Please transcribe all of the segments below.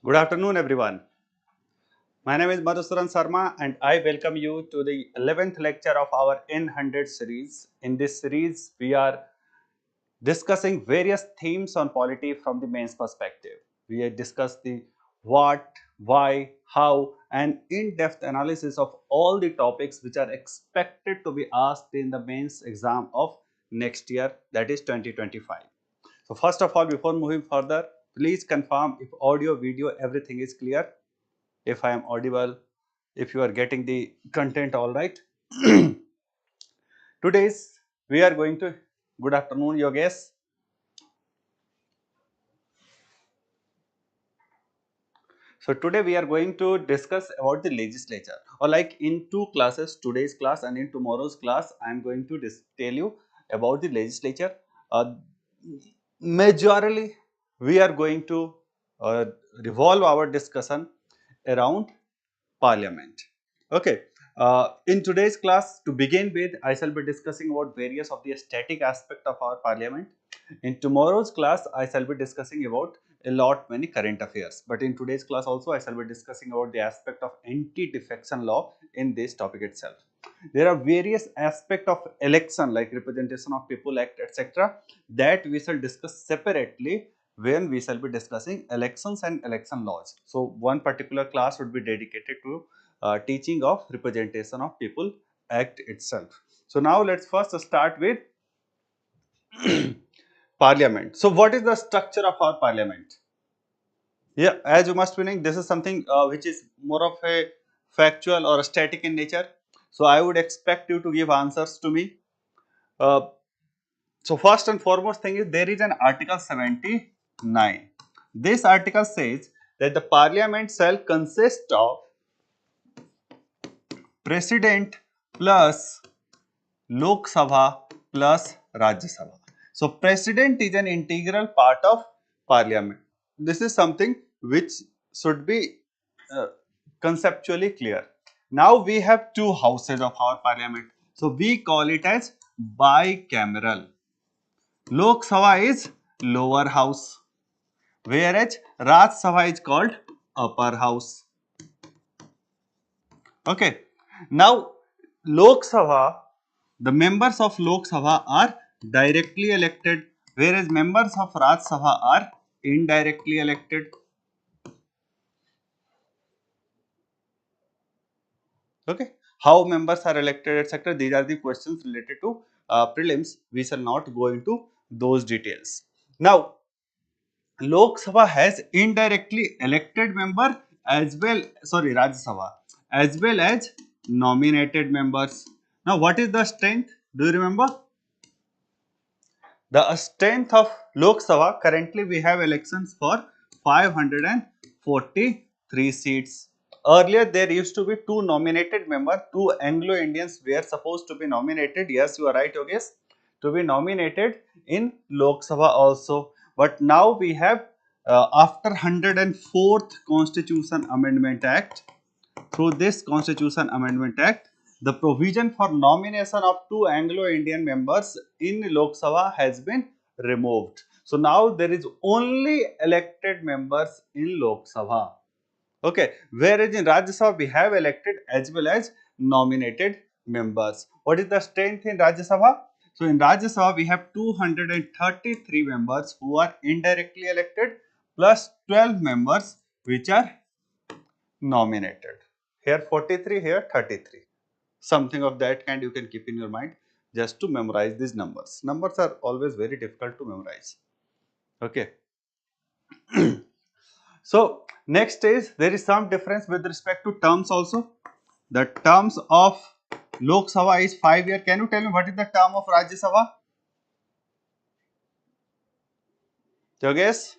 Good afternoon, everyone. My name is Madhusudan Sarma, and I welcome you to the 11th lecture of our N100 series. In this series, we are discussing various themes on polity from the mains perspective. We have discussed the what, why, how, and in-depth analysis of all the topics which are expected to be asked in the mains exam of next year, that is 2025. So first of all, before moving further, please confirm if audio, video, everything is clear, if I am audible, if you are getting the content all right. Today's we are going to, good afternoon Yogesh. So today we are going to discuss about the legislature, or like in two classes, today's class and in tomorrow's class, I am going to tell you about the legislature. Uh, Majorly, we are going to uh, revolve our discussion around Parliament. Okay. In today's class, to begin with, I shall be discussing about various of the static aspect of our Parliament. In tomorrow's class, I shall be discussing about a lot many current affairs. But in today's class also, I shall be discussing about the aspect of anti-defection law in this topic itself. There are various aspects of election like representation of people act, etc., that we shall discuss separately when we shall be discussing elections and election laws. So one particular class would be dedicated to teaching of representation of people act itself. So now let's first start with parliament. So what is the structure of our parliament? Yeah, as you must be knowing, this is something which is more of a factual or static in nature. So I would expect you to give answers to me. Uh, so first and foremost thing is there is an article 79. This article says that the parliament shall consist of president plus Lok Sabha plus Rajya Sabha. So president is an integral part of parliament. This is something which should be uh, conceptually clear. Now we have two houses of our parliament. So we call it as bicameral. Lok Sabha is lower house, whereas Raj Sabha is called upper house. Okay. Now Lok Sabha, the members of Lok Sabha are directly elected, whereas members of Raj Sabha are indirectly elected. Okay. How members are elected, etc. These are the questions related to prelims. We shall not go into those details. Now, Lok Sabha has indirectly elected member as well, sorry, Rajya Sabha, as well as nominated members. Now, what is the strength? Do you remember? The strength of Lok Sabha, currently we have elections for 543 seats. Earlier there used to be two nominated members, two Anglo-Indians were supposed to be nominated. Yes, you are right, Yogesh, to be nominated in Lok Sabha also. But now we have after 104th Constitution Amendment Act, through this Constitution Amendment Act, the provision for nomination of two Anglo-Indian members in Lok Sabha has been removed. So now there is only elected members in Lok Sabha. Okay, whereas in Rajya Sabha we have elected as well as nominated members. What is the strength in Rajya Sabha? So in Rajya Sabha we have 233 members who are indirectly elected plus 12 members which are nominated. Here 43, here 33. Something of that kind you can keep in your mind just to memorize these numbers. Numbers are always very difficult to memorize. Okay. So next is there is some difference with respect to terms also. The terms of Lok Sabha is 5 year. Can you tell me what is the term of Rajya Sabha? Yogesh,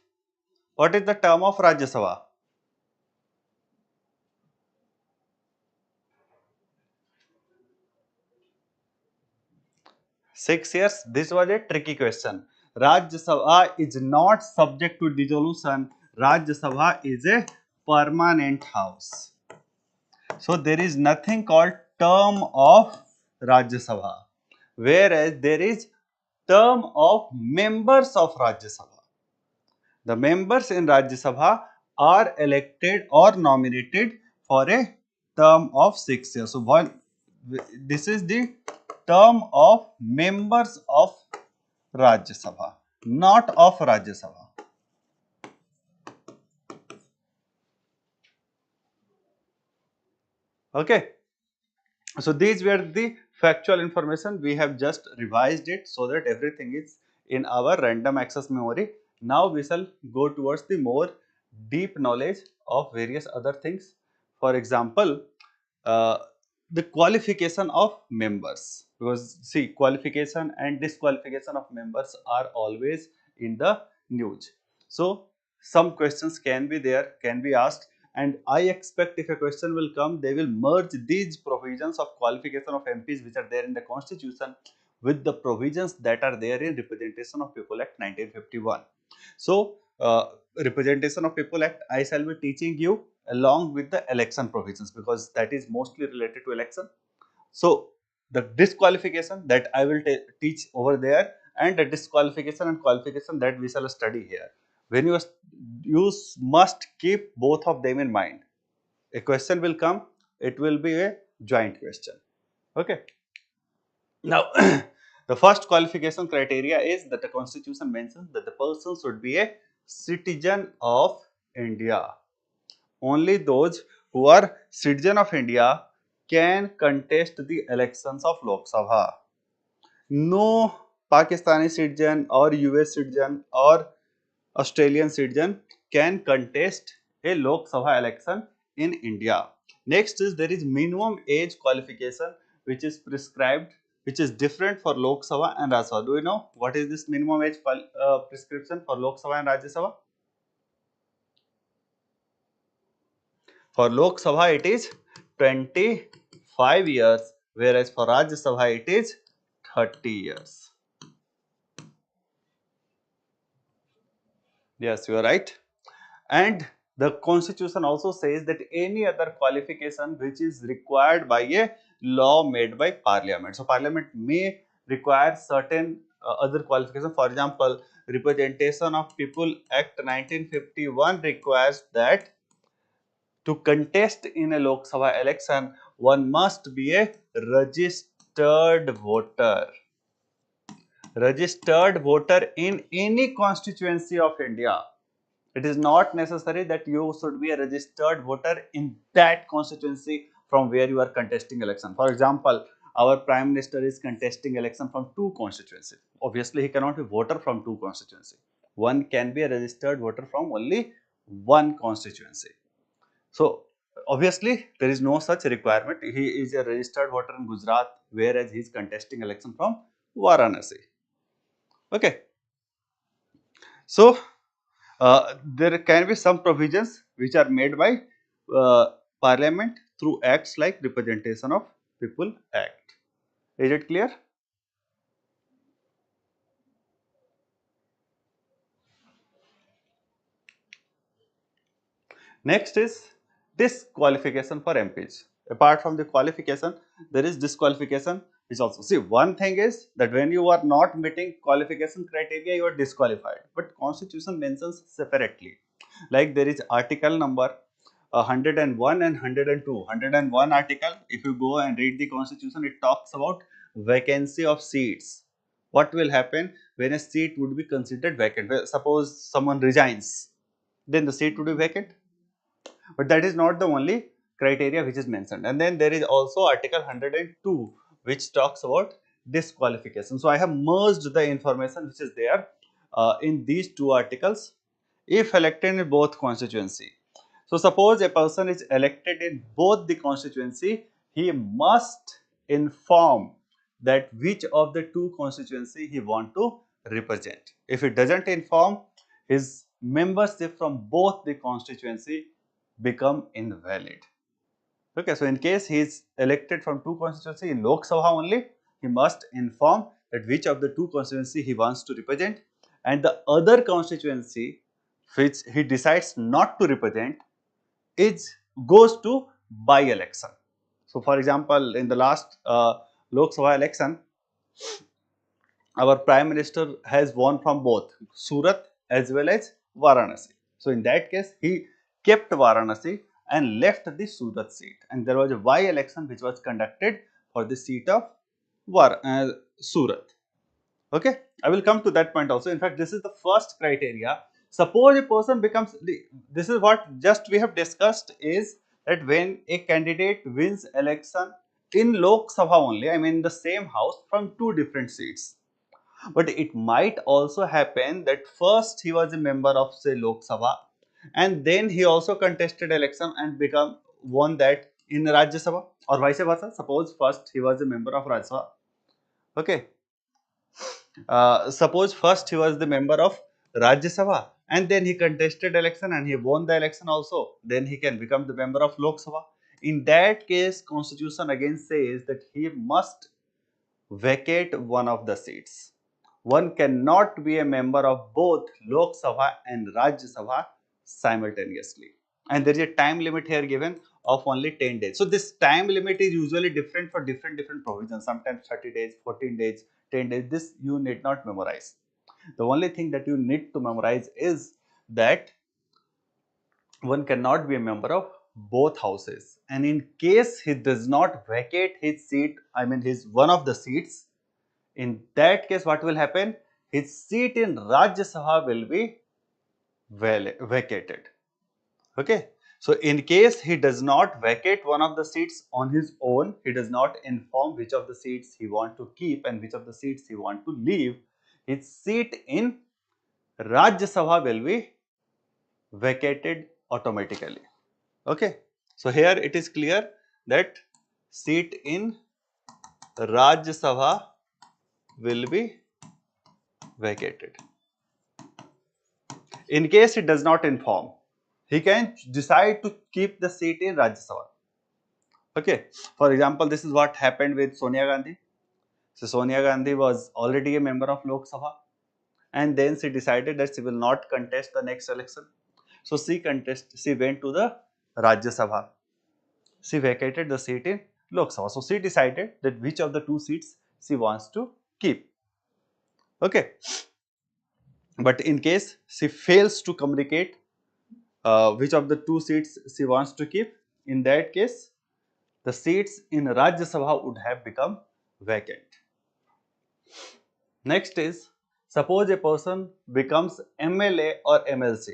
what is the term of Rajya Sabha? 6 years. This was a tricky question. Rajya Sabha is not subject to dissolution. Rajya Sabha is a permanent house. So there is nothing called term of Rajya Sabha, whereas there is term of members of Rajya Sabha. The members in Rajya Sabha are elected or nominated for a term of 6 years. So this is the term of members of Rajya Sabha, not of Rajya Sabha. Okay. So these were the factual information. We have just revised it so that everything is in our random access memory. Now we shall go towards the more deep knowledge of various other things. For example, uh, the qualification of members, because see, qualification and disqualification of members are always in the news. So some questions can be there, can be asked, and I expect if a question will come, they will merge these provisions of qualification of MPs which are there in the constitution with the provisions that are there in Representation of People Act 1951. So Representation of People Act I shall be teaching you along with the election provisions, because that is mostly related to election. So the disqualification that I will teach over there, and the disqualification and qualification that we shall study here. When you must keep both of them in mind. A question will come, it will be a joint question. Okay. Now, the first qualification criteria is that the constitution mentions that the person should be a citizen of India. Only those who are citizen of India can contest the elections of Lok Sabha. No Pakistani citizen or US citizen or Australian citizen can contest a Lok Sabha election in India. Next is there is minimum age qualification which is prescribed, which is different for Lok Sabha and Rajya Sabha. Do you know what is this minimum age prescription for Lok Sabha and Rajya Sabha? For Lok Sabha it is 25 years, whereas for Rajya Sabha it is 30 years. Yes, you are right. And the constitution also says that any other qualification which is required by a law made by parliament. So parliament may require certain other qualification. For example, Representation of People Act 1951 requires that to contest in a Lok Sabha election, one must be a registered voter. Registered voter in any constituency of India. It is not necessary that you should be a registered voter in that constituency from where you are contesting election. For example, our Prime Minister is contesting election from two constituencies. Obviously, he cannot be voter from two constituencies. One can be a registered voter from only one constituency. So, obviously, there is no such requirement. He is a registered voter in Gujarat, whereas he is contesting election from Varanasi. Okay. So, there can be some provisions which are made by Parliament through acts like Representation of People Act. Is it clear? Next is disqualification for MPs. Apart from the qualification, there is disqualification which also. See, one thing is that when you are not meeting qualification criteria, you are disqualified. But Constitution mentions separately. Like there is article number 101 and 102. 101 article, if you go and read the Constitution, it talks about vacancy of seats. What will happen when a seat would be considered vacant? Suppose someone resigns, then the seat would be vacant. But that is not the only criteria which is mentioned. And then there is also article 102 which talks about disqualification. So I have merged the information which is there in these two articles. If elected in both constituency, so suppose a person is elected in both the constituency, he must inform that which of the two constituency he want to represent. If he doesn't inform, his membership from both the constituency become invalid. Okay, so in case he is elected from two constituency in Lok Sabha only, he must inform that which of the two constituency he wants to represent, and the other constituency which he decides not to represent is goes to by election. So for example, in the last Lok Sabha election, our Prime Minister has won from both Surat as well as Varanasi. So in that case, he kept Varanasi and left the Surat seat. And there was a by-election which was conducted for the seat of Surat. Okay, I will come to that point also. In fact, this is the first criteria. Suppose a person becomes, this is what just we have discussed, is that when a candidate wins election in Lok Sabha only, I mean the same house from two different seats. But it might also happen that first he was a member of say Lok Sabha and then he also contested election and become won that in Rajya Sabha or vice versa. Suppose first he was a member of Rajya Sabha. Okay. Suppose first he was the member of Rajya Sabha and then he contested election and he won the election also. Then he can become the member of Lok Sabha. In that case, Constitution again says that he must vacate one of the seats. One cannot be a member of both Lok Sabha and Rajya Sabha simultaneously. And there is a time limit here given of only 10 days. So this time limit is usually different for different provisions. Sometimes 30 days, 14 days, 10 days. This you need not memorize. The only thing that you need to memorize is that one cannot be a member of both houses. And in case he does not vacate his seat, I mean his one of the seats, in that case, what will happen? His seat in Rajya Sabha will be vacated. Okay. So, in case he does not vacate one of the seats on his own, he does not inform which of the seats he want to keep and which of the seats he want to leave, his seat in Rajya Sabha will be vacated automatically. Okay. So, here it is clear that seat in Rajya Sabha will be vacated. In case he does not inform, he can decide to keep the seat in Rajya Sabha. Okay. For example, this is what happened with Sonia Gandhi. So Sonia Gandhi was already a member of Lok Sabha and then she decided that she will not contest the next election. So she went to the Rajya Sabha. She vacated the seat in Lok Sabha. So she decided that which of the two seats she wants to keep. Okay. But in case she fails to communicate which of the two seats she wants to keep, in that case, the seats in Rajya Sabha would have become vacant. Next is, suppose a person becomes MLA or MLC.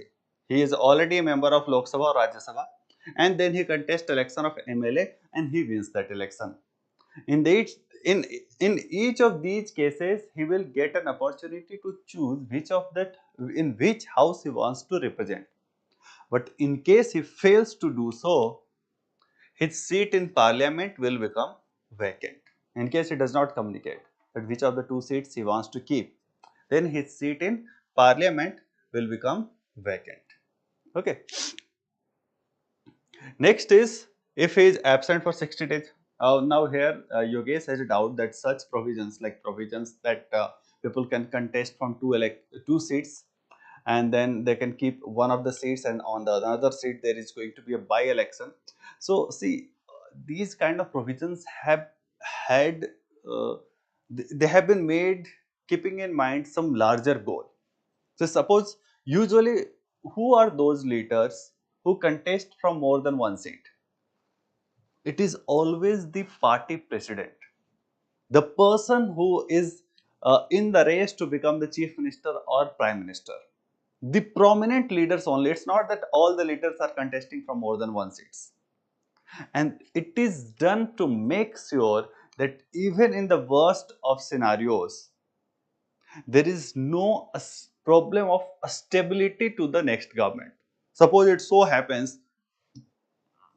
He is already a member of Lok Sabha or Rajya Sabha and then he contests election of MLA and he wins that election. In each of these cases, he will get an opportunity to choose in which house he wants to represent. But in case he fails to do so, his seat in parliament will become vacant. In case he does not communicate that which of the two seats he wants to keep, then his seat in parliament will become vacant. Okay. Next is if he is absent for 60 days. Now here Yogesh has a doubt that such provisions like provisions that people can contest from two seats and then they can keep one of the seats and on the another seat there is going to be a by-election. So see, these kind of provisions have had, they have been made keeping in mind some larger goal. So suppose usually who are those leaders who contest from more than one seat? It is always the party president, the person who is in the race to become the chief minister or prime minister. The prominent leaders only. It's not that all the leaders are contesting from more than one seats. And it is done to make sure that even in the worst of scenarios, there is no problem of stability to the next government. Suppose it so happens,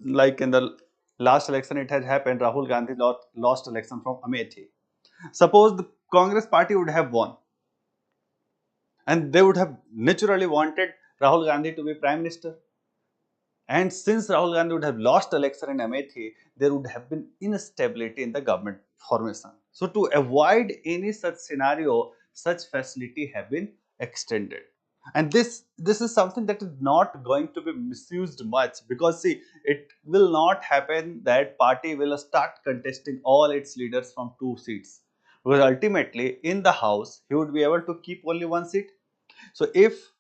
like in the last election it has happened, Rahul Gandhi lost election from Amethi. Suppose the Congress party would have won and they would have naturally wanted Rahul Gandhi to be prime minister. And since Rahul Gandhi would have lost election in Amethi, there would have been instability in the government formation. So to avoid any such scenario, such facility have been extended. And this is something that is not going to be misused much, because see, it will not happen that party will start contesting all its leaders from two seats. Because ultimately in the house, he would be able to keep only one seat. So if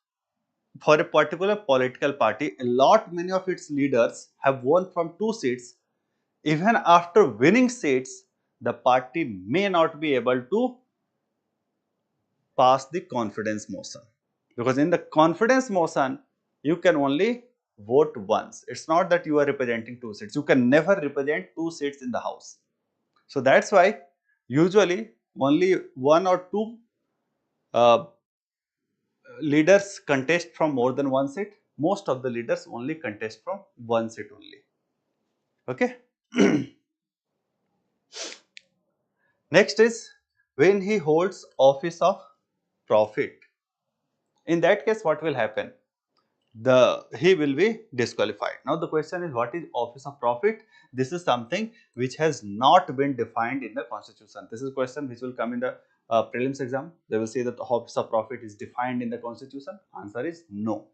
for a particular political party, many of its leaders have won from 2 seats. Even after winning seats, the party may not be able to pass the confidence motion, because in the confidence motion you can only vote once. It's not that you are representing 2 seats. You can never represent 2 seats in the house. So that's why usually only one or two uh, leaders contest from more than one seat. Most of the leaders only contest from one seat only. Okay. Next is when he holds office of profit. In that case, what will happen? He will be disqualified. Now the question is, what is office of profit? This is something which has not been defined in the constitution. This is a question which will come in the prelims exam. They will say that the office of profit is defined in the constitution. Answer is no.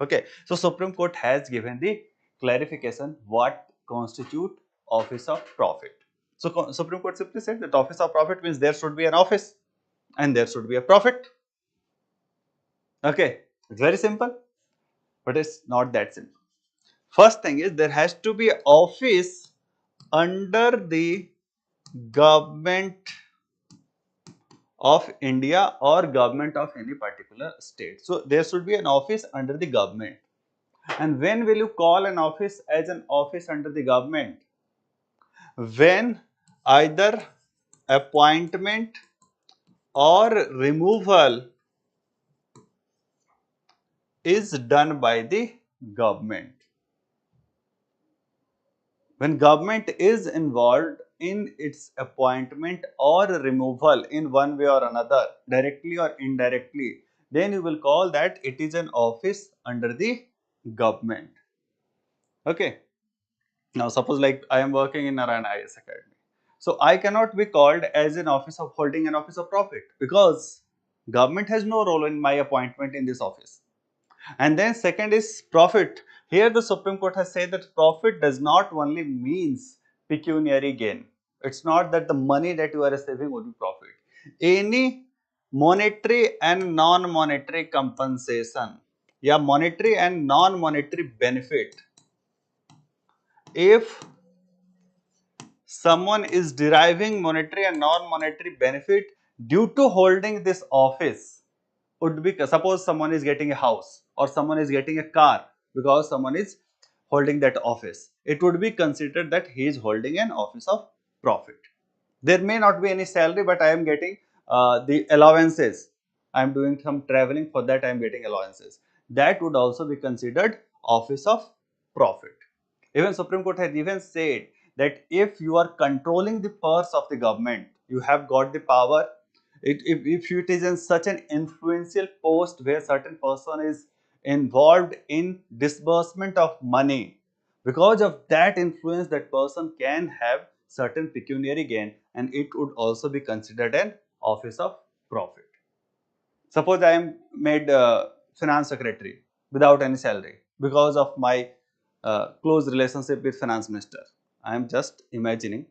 Okay, so Supreme Court has given the clarification what constitute office of profit. So Supreme Court simply said that office of profit means there should be an office and there should be a profit. Okay, it's very simple, but it's not that simple. First thing is there has to be office under the government of India or government of any particular state. So there should be an office under the government. And when will you call an office as an office under the government? When either appointment or removal is done by the government. When government is involved in its appointment or removal in one way or another, directly or indirectly, then you will call that it is an office under the government. Okay. Now suppose like I am working in Narayana IAS Academy. So I cannot be called as an office of holding an office of profit, because government has no role in my appointment in this office. And then second is profit. Here the Supreme Court has said that profit does not only means pecuniary gain. It's not that the money that you are receiving would be profit. Any monetary and non-monetary compensation, yeah, monetary and non-monetary benefit, if someone is deriving monetary and non-monetary benefit due to holding this office, would be, suppose someone is getting a house or someone is getting a car because someone is holding that office, it would be considered that he is holding an office of profit. There may not be any salary, but I am getting the allowances. I am doing some traveling, for that I am getting allowances. That would also be considered office of profit. Even Supreme Court has even said that if you are controlling the purse of the government, you have got the power. If it is in such an influential post where certain person is involved in disbursement of money, because of that influence, that person can have certain pecuniary gain, and it would also be considered an office of profit. Suppose I am made finance secretary without any salary because of my close relationship with finance minister. I am just imagining.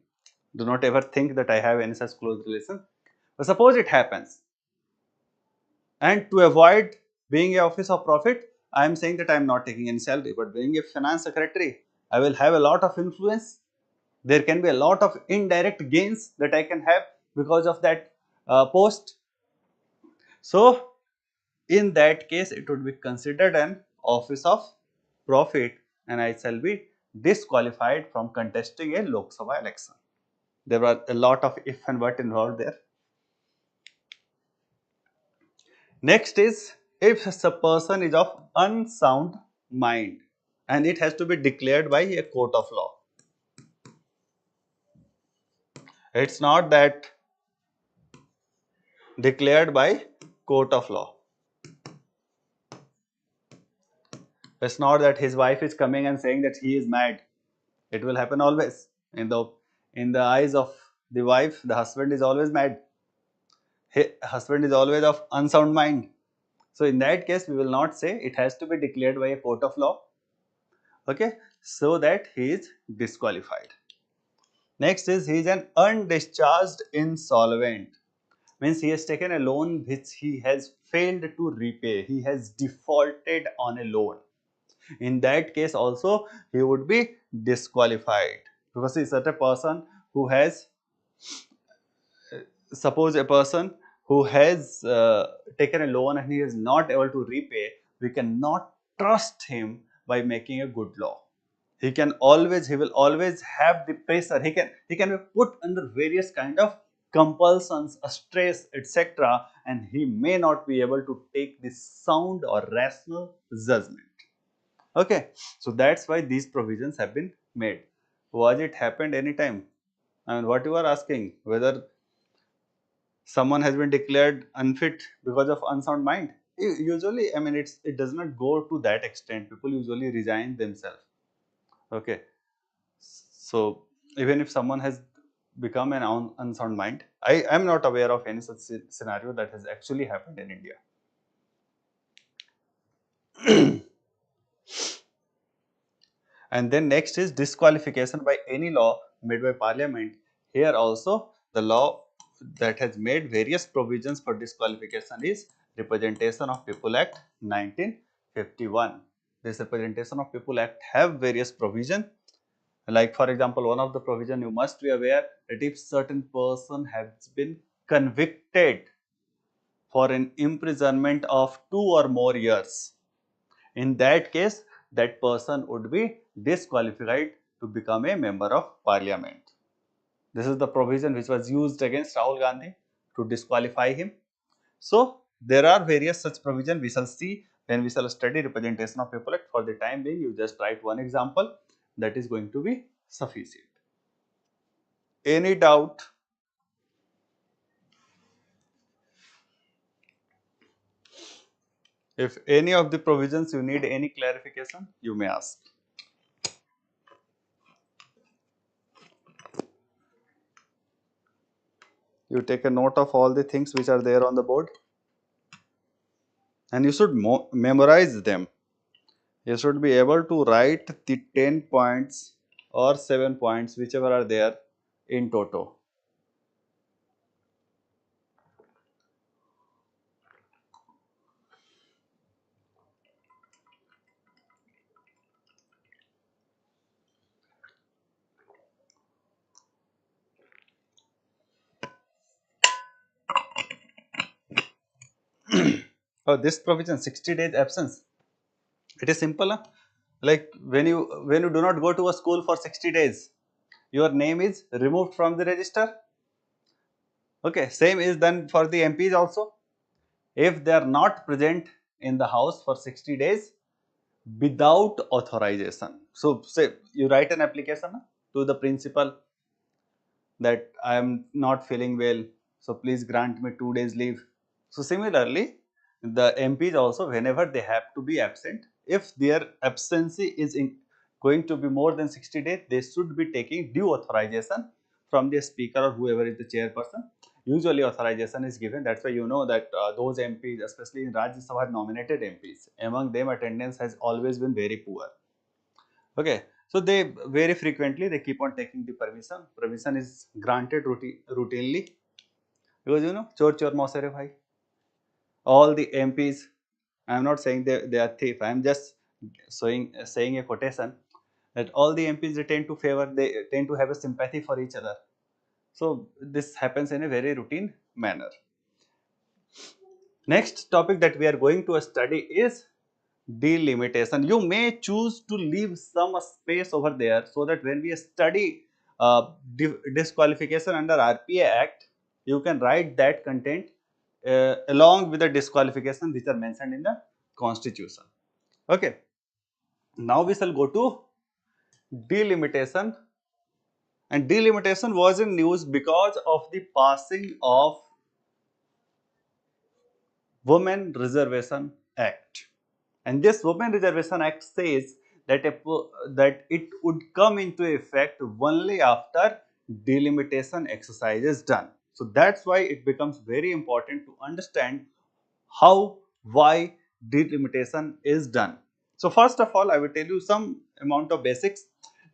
Do not ever think that I have any such close relation. But suppose it happens, and to avoid being a office of profit, I am saying that I am not taking any salary. But being a finance secretary, I will have a lot of influence. There can be a lot of indirect gains that I can have because of that post. So in that case, it would be considered an office of profit, and I shall be disqualified from contesting a Lok Sabha election. There were a lot of if and but involved there. Next is, if a person is of unsound mind, and it has to be declared by a court of law. It's not that declared by court of law. It's not that his wife is coming and saying that he is mad. It will happen always. In the eyes of the wife, the husband is always mad. Husband is always of unsound mind. So in that case, we will not say, it has to be declared by a court of law. Okay, so that he is disqualified. Next is, he is an undischarged insolvent. means he has taken a loan which he has failed to repay. He has defaulted on a loan. In that case also he would be disqualified, because he is such a person who has, suppose a person who has taken a loan and he is not able to repay, we cannot trust him by making a good law. He will always have the pressure. He can be put under various kind of compulsions, stress, etc., and he may not be able to take this sound or rational judgment. Okay, so that's why these provisions have been made. Was it happened anytime? I mean, what you are asking, whether someone has been declared unfit because of unsound mind? Usually, I mean, it does not go to that extent. People usually resign themselves. Okay, so even if someone has become an unsound mind, I am not aware of any such scenario that has actually happened in India. And then next is disqualification by any law made by parliament. Here also the law that has made various provisions for disqualification is Representation of People Act 1951. This Representation of People Act have various provision. Like for example, one of the provision you must be aware that if certain person has been convicted for an imprisonment of 2 or more years, in that case, that person would be disqualified to become a member of parliament. This is the provision which was used against Rahul Gandhi to disqualify him. So, there are various such provision we shall see when we shall study Representation of People Act. For the time being, you just write one example, that is going to be sufficient. Any doubt? If any of the provisions you need any clarification, you may ask. You take a note of all the things which are there on the board, and you should memorize them. You should be able to write the 10 points or 7 points, whichever are there in toto. Oh, this provision 60 days absence. It is simple. Huh? Like when you do not go to a school for 60 days, your name is removed from the register. Okay, same is done for the MPs also. If they are not present in the house for 60 days without authorization. So say you write an application to the principal that I am not feeling well, so please grant me 2 days leave. So similarly, the MPs also, whenever they have to be absent, if their absency is going to be more than 60 days, they should be taking due authorization from the speaker or whoever is the chairperson. Usually authorization is given. That's why you know that those MPs, especially in Rajya Sabha nominated MPs, among them attendance has always been very poor. Okay, so they very frequently they keep on taking the permission. Permission is granted routinely, because you know chor chor mausere bhai. All the MPs, I am not saying they are thief. I am just saying a quotation that all the MPs they tend to favor, they tend to have a sympathy for each other. So this happens in a very routine manner. Next topic that we are going to study is delimitation. You may choose to leave some space over there, so that when we study disqualification under RPA Act, you can write that content along with the disqualification which are mentioned in the constitution. Okay, now we shall go to delimitation, and delimitation was in news because of the passing of Women Reservation Act. And this Women Reservation Act says that that it would come into effect only after delimitation exercise is done. So that's why it becomes very important to understand how, why delimitation is done. So first of all, I will tell you some amount of basics.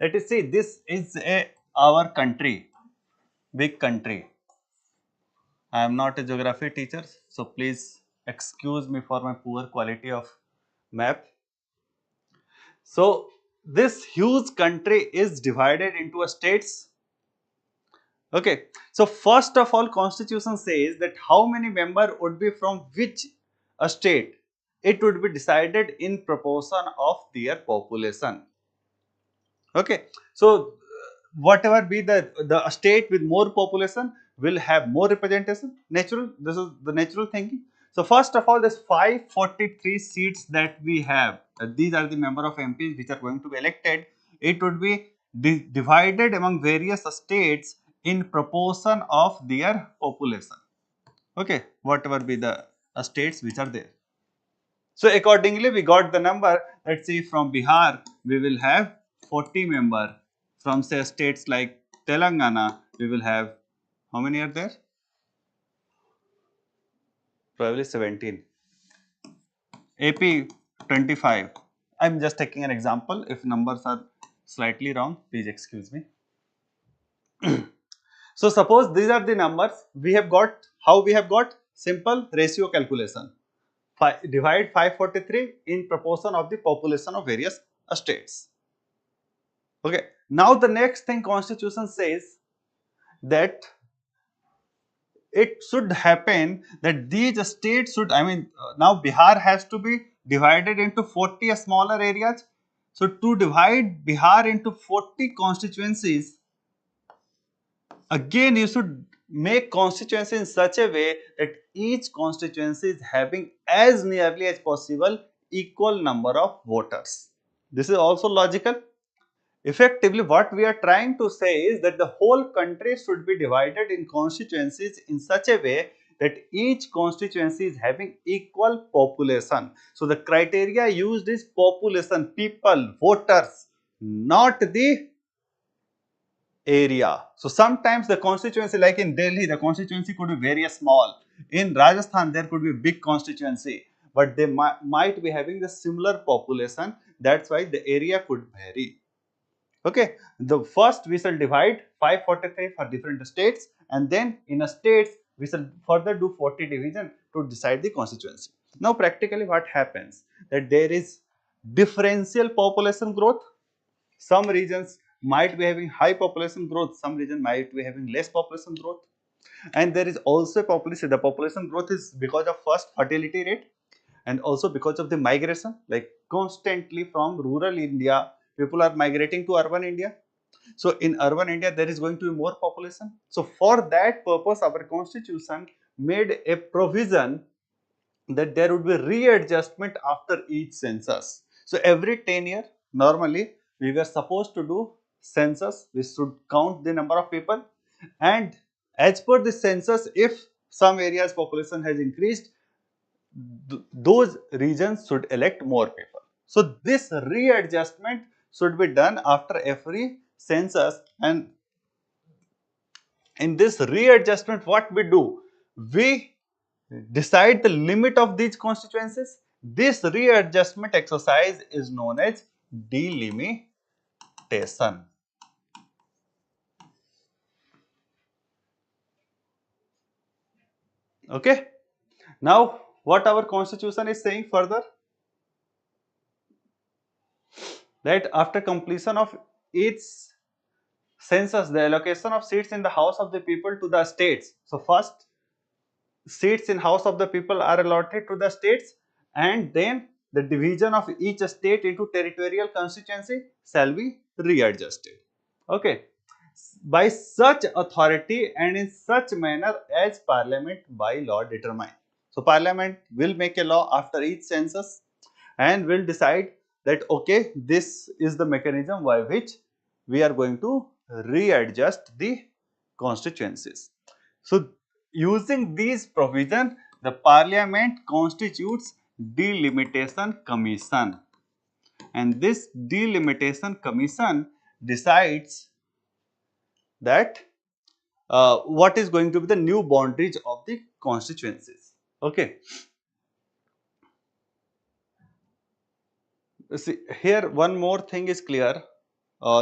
Let us say this is our country, big country. I am not a geography teacher, so please excuse me for my poor quality of map. So this huge country is divided into a states. Okay, so first of all, constitution says that how many member would be from which a state. It would be decided in proportion of their population. Okay, so whatever be the state with more population will have more representation. Natural, this is the natural thinking. So first of all, this 543 seats that we have, these are the member of MPs which are going to be elected. It would be divided among various states in proportion of their population. Okay, whatever be the states which are there. So accordingly, we got the number. Let's see, from Bihar, we will have 40 member. From say states like Telangana, we will have, how many are there? Probably 17. AP 25. I'm just taking an example. If numbers are slightly wrong, please excuse me. So suppose these are the numbers we have got. How we have got? Simple ratio calculation. Divide 543 in proportion of the population of various states. Okay. Now the next thing constitution says that it should happen that these states should, now Bihar has to be divided into 40 smaller areas. So to divide Bihar into 40 constituencies, again you should make constituency in such a way that each constituency is having as nearly as possible equal number of voters. This is also logical. Effectively, what we are trying to say is that the whole country should be divided in constituencies in such a way that each constituency is having equal population. So the criteria used is population, people, voters, not the area. So sometimes the constituency, like in Delhi, the constituency could be very small. In Rajasthan, there could be big constituency, but they might be having the similar population. That's why the area could vary. Okay, the first we shall divide 543 for different states, and then in a states we shall further do 40 division to decide the constituency. Now practically what happens, that there is differential population growth. Some regions might be having high population growth, some region might be having less population growth, and there is also population. The population growth is because of first fertility rate, and also because of the migration, like constantly from rural India people are migrating to urban India. So in urban India there is going to be more population. So for that purpose our constitution made a provision that there would be readjustment after each census. So every 10 years normally we were supposed to do census, we should count the number of people, and as per the census, if some areas population has increased, those regions should elect more people. So this readjustment should be done after every census, and in this readjustment what we do, we decide the limit of these constituencies. This readjustment exercise is known as delimitation. Okay. Now what our constitution is saying further, that after completion of its census, the allocation of seats in the house of the people to the states. So first seats in house of the people are allotted to the states, and then the division of each state into territorial constituency shall be readjusted. Okay. By such authority and in such manner as parliament by law determine. So parliament will make a law after each census and will decide that okay, this is the mechanism by which we are going to readjust the constituencies. So using these provision, the parliament constitutes delimitation commission, and this delimitation commission decides that what is going to be the new boundaries of the constituencies. Okay. See, here one more thing is clear.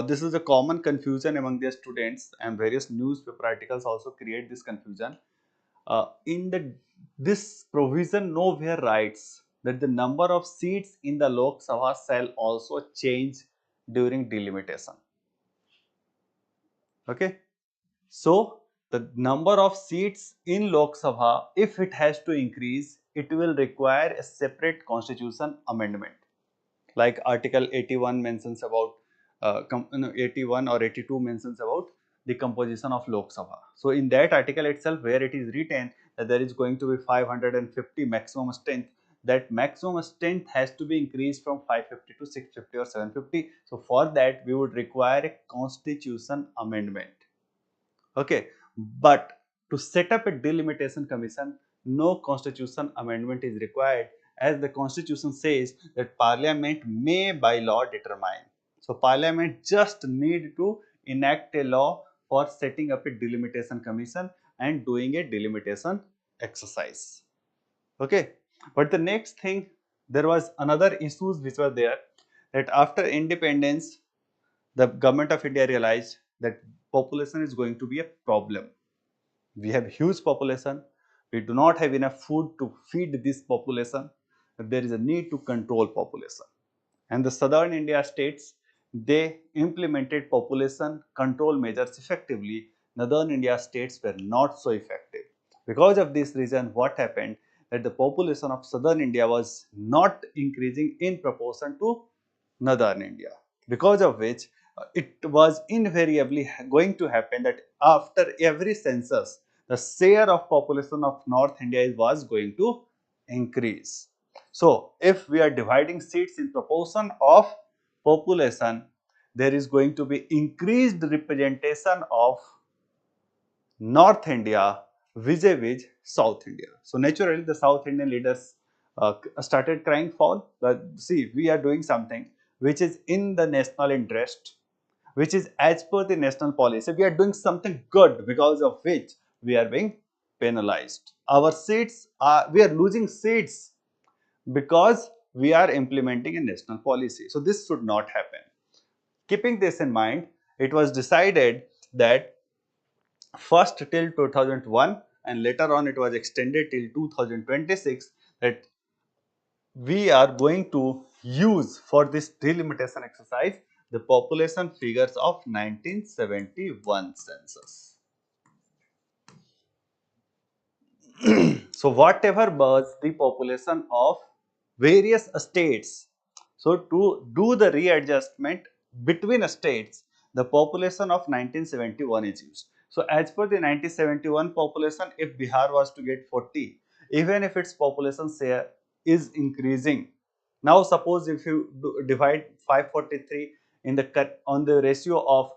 This is a common confusion among the students, and various newspaper articles also create this confusion. in the this provision nowhere writes that the number of seats in the Lok Sabha shall also change during delimitation. Okay. So the number of seats in Lok Sabha, if it has to increase, it will require a separate constitution amendment. Like Article 81 mentions about 81 or 82 mentions about the composition of Lok Sabha. So in that article itself, where it is written that there is going to be 550 maximum strength, that maximum strength has to be increased from 550 to 650 or 750. So for that we would require a constitution amendment. Okay, but to set up a delimitation commission, no constitution amendment is required, as the constitution says that parliament may by law determine. So parliament just need to enact a law for setting up a delimitation commission and doing a delimitation exercise. Okay, but the next thing, there was another issues which were there, that after independence the government of India realized that population is going to be a problem. We have huge population, we do not have enough food to feed this population, there is a need to control population. And the southern India states, they implemented population control measures effectively. Northern India states were not so effective. Because of this reason, what happened, that the population of southern India was not increasing in proportion to northern India, because of which it was invariably going to happen that after every census, the share of population of North India was going to increase. So, if we are dividing seats in proportion of population, there is going to be increased representation of North India vis-a-vis South India. So, naturally the South Indian leaders started crying foul that, see, we are doing something which is in the national interest, which is as per the national policy. We are doing something good, because of which we are being penalized. Our seats are, we are losing seats because we are implementing a national policy. So this should not happen. Keeping this in mind, it was decided that first till 2001 and later on it was extended till 2026, that we are going to use for this delimitation exercise the population figures of 1971 census. So whatever was the population of various states, so to do the readjustment between states, the population of 1971 is used. So as per the 1971 population, if Bihar was to get 40, even if its population share is increasing, now suppose if you divide 543 in the on the ratio of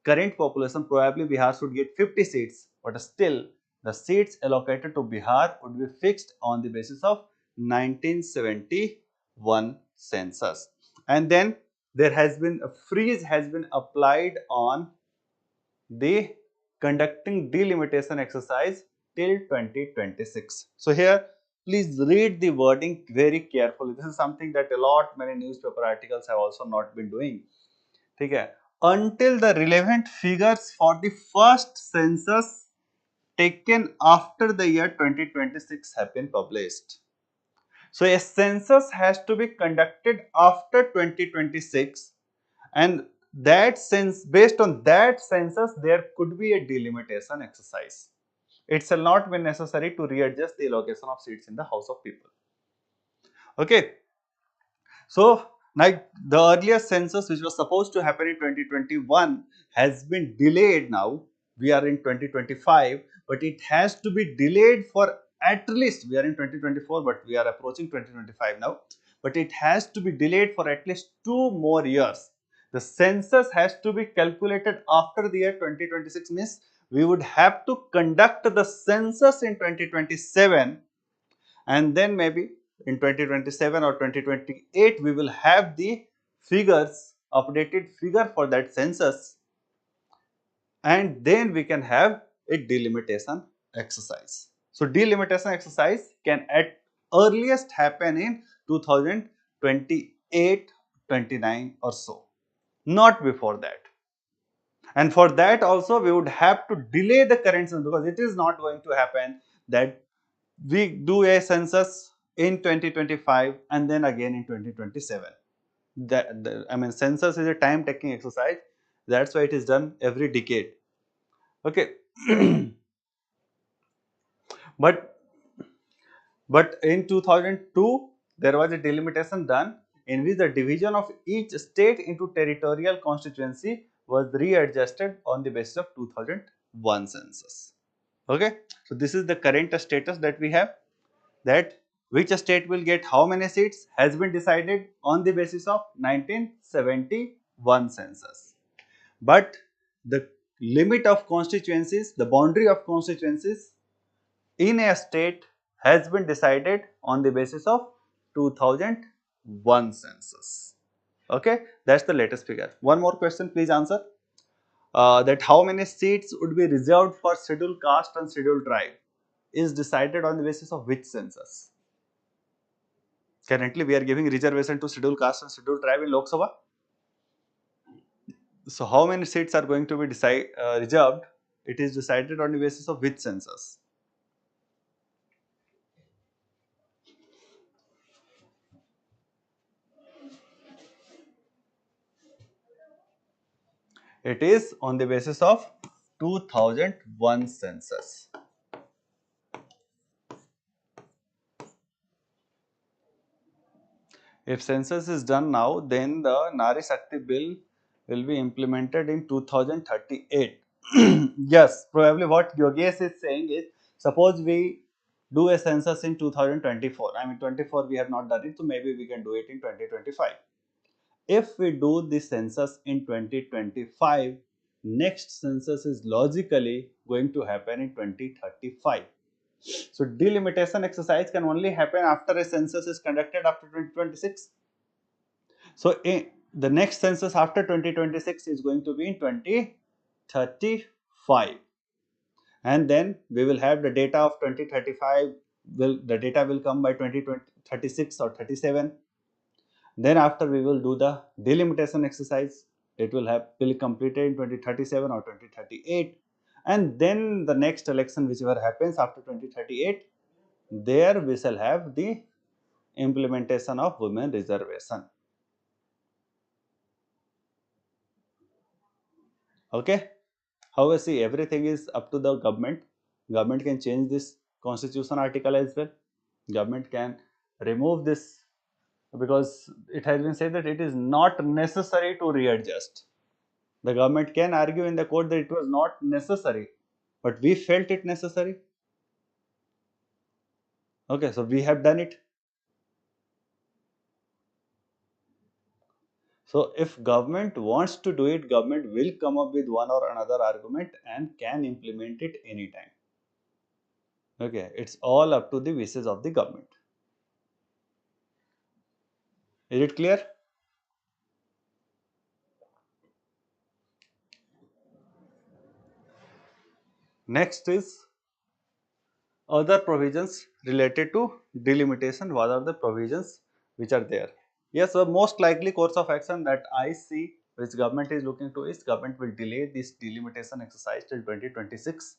current population, probably Bihar should get 50 seats, but still the seats allocated to Bihar would be fixed on the basis of 1971 census. And then there has been a freeze has been applied on the conducting delimitation exercise till 2026. So here please read the wording very carefully. This is something that a lot many newspaper articles have also not been doing. Okay. Until the relevant figures for the first census taken after the year 2026 have been published. So a census has to be conducted after 2026, and that based on that census there could be a delimitation exercise. It shall not be necessary to readjust the allocation of seats in the House of People. Okay. So, like the earlier census which was supposed to happen in 2021 has been delayed now. We are in 2025, but it has to be delayed for at least, we are in 2024, but we are approaching 2025 now. But it has to be delayed for at least 2 more years. The census has to be calculated after the year 2026, means we would have to conduct the census in 2027, and then maybe in 2027 or 2028 we will have the figures, updated figure for that census, and then we can have a delimitation exercise. So delimitation exercise can at earliest happen in 2028, 29 or so, not before that. And for that also we would have to delay the current census, because it is not going to happen that we do a census in 2025 and then again in 2027. I mean, census is a time taking exercise. That's why it is done every decade. Okay. but but in 2002 there was a delimitation done in which the division of each state into territorial constituency was readjusted on the basis of 2001 census. Okay, so this is the current status that we have, that which state will get how many seats has been decided on the basis of 1971 census. But the limit of constituencies, the boundary of constituencies in a state has been decided on the basis of 2001 census. Okay, that's the latest figure. One more question, please answer. That how many seats would be reserved for scheduled caste and scheduled tribe is decided on the basis of which census? Currently, we are giving reservation to scheduled caste and scheduled tribe in Lok Sabha. So, how many seats are going to be reserved? It is decided on the basis of which census? It is on the basis of 2001 census. If census is done now, then the Nari Shakti bill will be implemented in 2038. Yes, probably what Yogesh is saying is, suppose we do a census in 2024. I mean 24 we have not done it, so maybe we can do it in 2025. If we do the census in 2025, next census is logically going to happen in 2035. So delimitation exercise can only happen after a census is conducted after 2026. So the next census after 2026 is going to be in 2035, and then we will have the data of 2035. The data will come by 2036 or 37. Then after we will do the delimitation exercise. It will be completed in 2037 or 2038, and then the next election whichever happens after 2038, there we shall have the implementation of women reservation. Okay. However, see, everything is up to the government. Government can change this constitution article as well. Government can remove this, because it has been said that it is not necessary to readjust. The government can argue in the court that it was not necessary, but we felt it necessary. Okay, so we have done it. So if government wants to do it, government will come up with one or another argument and can implement it anytime. Okay, it's all up to the wishes of the government. Is it clear? Next is other provisions related to delimitation. What are the provisions which are there? Yes, so most likely course of action that I see which government is looking to is government will delay this delimitation exercise till 2026.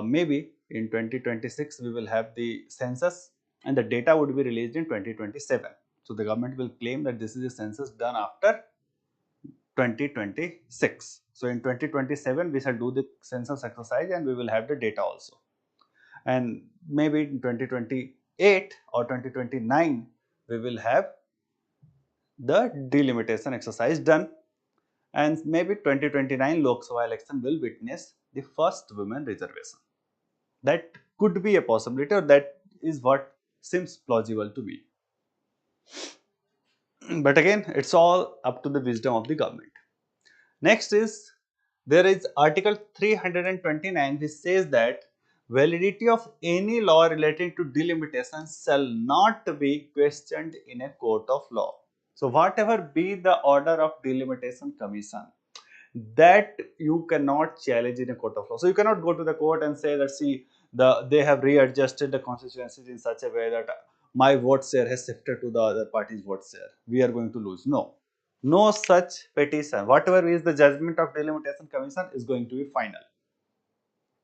Maybe in 2026 we will have the census and the data would be released in 2027. So the government will claim that this is a census done after 2026. So in 2027 we shall do the census exercise and we will have the data also. And maybe in 2028 or 2029 we will have the delimitation exercise done, and maybe 2029 Lok Sabha election will witness the first women reservation. That could be a possibility, or that is what seems plausible to me. But again, it's all up to the wisdom of the government. Next is, there is Article 329 which says that validity of any law relating to delimitation shall not be questioned in a court of law. So whatever be the order of delimitation commission, that you cannot challenge in a court of law. So you cannot go to the court and say that, see, they have readjusted the constituencies in such a way that my vote share has shifted to the other party's vote share. We are going to lose. No. No such petition. Whatever is the judgment of delimitation commission is going to be final.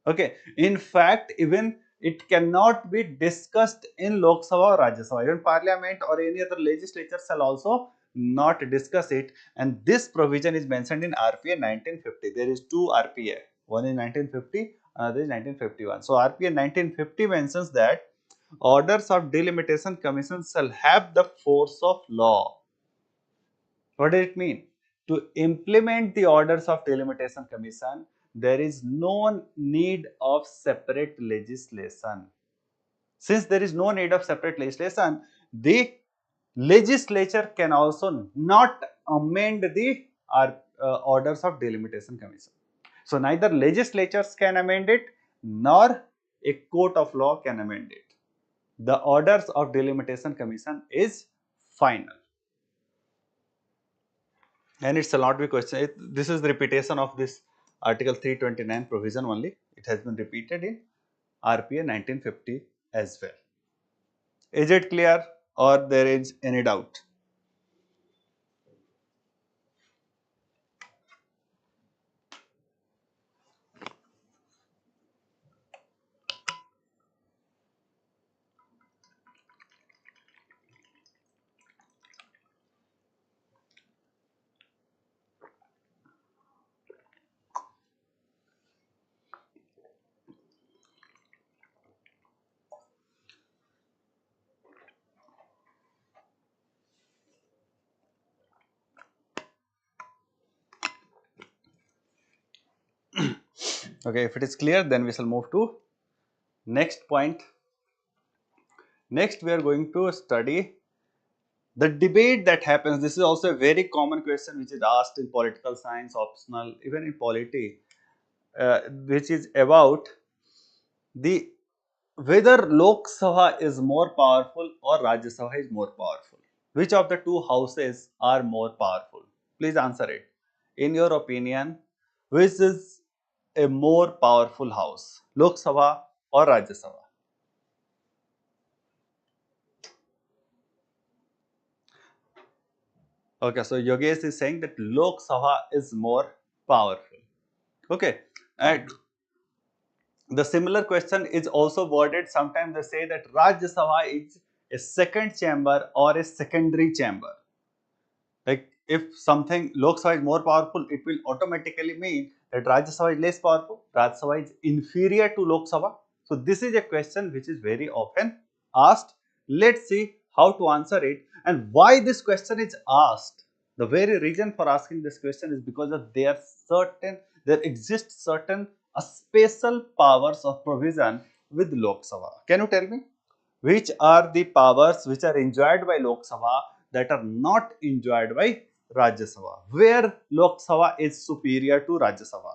Okay. In fact, even it cannot be discussed in Lok Sabha or Rajya Sabha. Even Parliament or any other legislature shall also not discuss it. And this provision is mentioned in RPA 1950. There is two RPA. One is 1950, another is 1951. So RPA 1950 mentions that orders of delimitation commission shall have the force of law. What does it mean? To implement the orders of delimitation commission, there is no need of separate legislation. Since there is no need of separate legislation, the legislature can also not amend the orders of delimitation commission. So neither legislatures can amend it nor a court of law can amend it. The orders of delimitation commission is final. And it shall not be questioned. This is the repetition of this Article 329 provision only. It has been repeated in RPA 1950 as well. Is it clear or there is any doubt? Okay, if it is clear, then we shall move to next point. Next, we are going to study the debate that happens. This is also a very common question which is asked in political science, optional, even in polity, which is about the whether Lok Sabha is more powerful or Rajya Sabha is more powerful. Which of the two houses are more powerful? Please answer it. In your opinion, which is a more powerful house, Lok Sabha or Rajya Sabha? Okay, so Yogesh is saying that Lok Sabha is more powerful. Okay, and the similar question is also worded. Sometimes they say that Rajya Sabha is a second chamber or a secondary chamber. Like if something Lok Sabha is more powerful, it will automatically mean that Rajya Sabha is less powerful. Rajya Sabha is inferior to Lok Sabha. So this is a question which is very often asked. Let's see how to answer it and why this question is asked. The very reason for asking this question is because of there exist certain special powers of provision with Lok Sabha. Can you tell me? Which are the powers which are enjoyed by Lok Sabha that are not enjoyed by Rajya Sabha? Where Lok Sabha is superior to Rajya Sabha?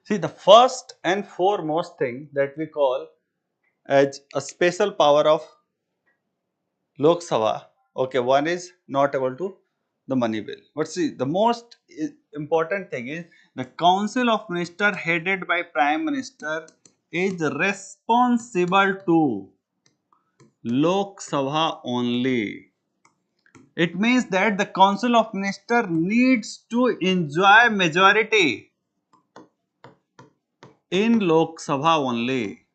See, the first and foremost thing that we call as a special power of Lok Sabha, okay, one is not able to the money bill. But see, the most important thing is the Council of Ministers headed by Prime Minister is responsible to Lok Sabha only. It means that the Council of Ministers needs to enjoy majority in Lok Sabha only.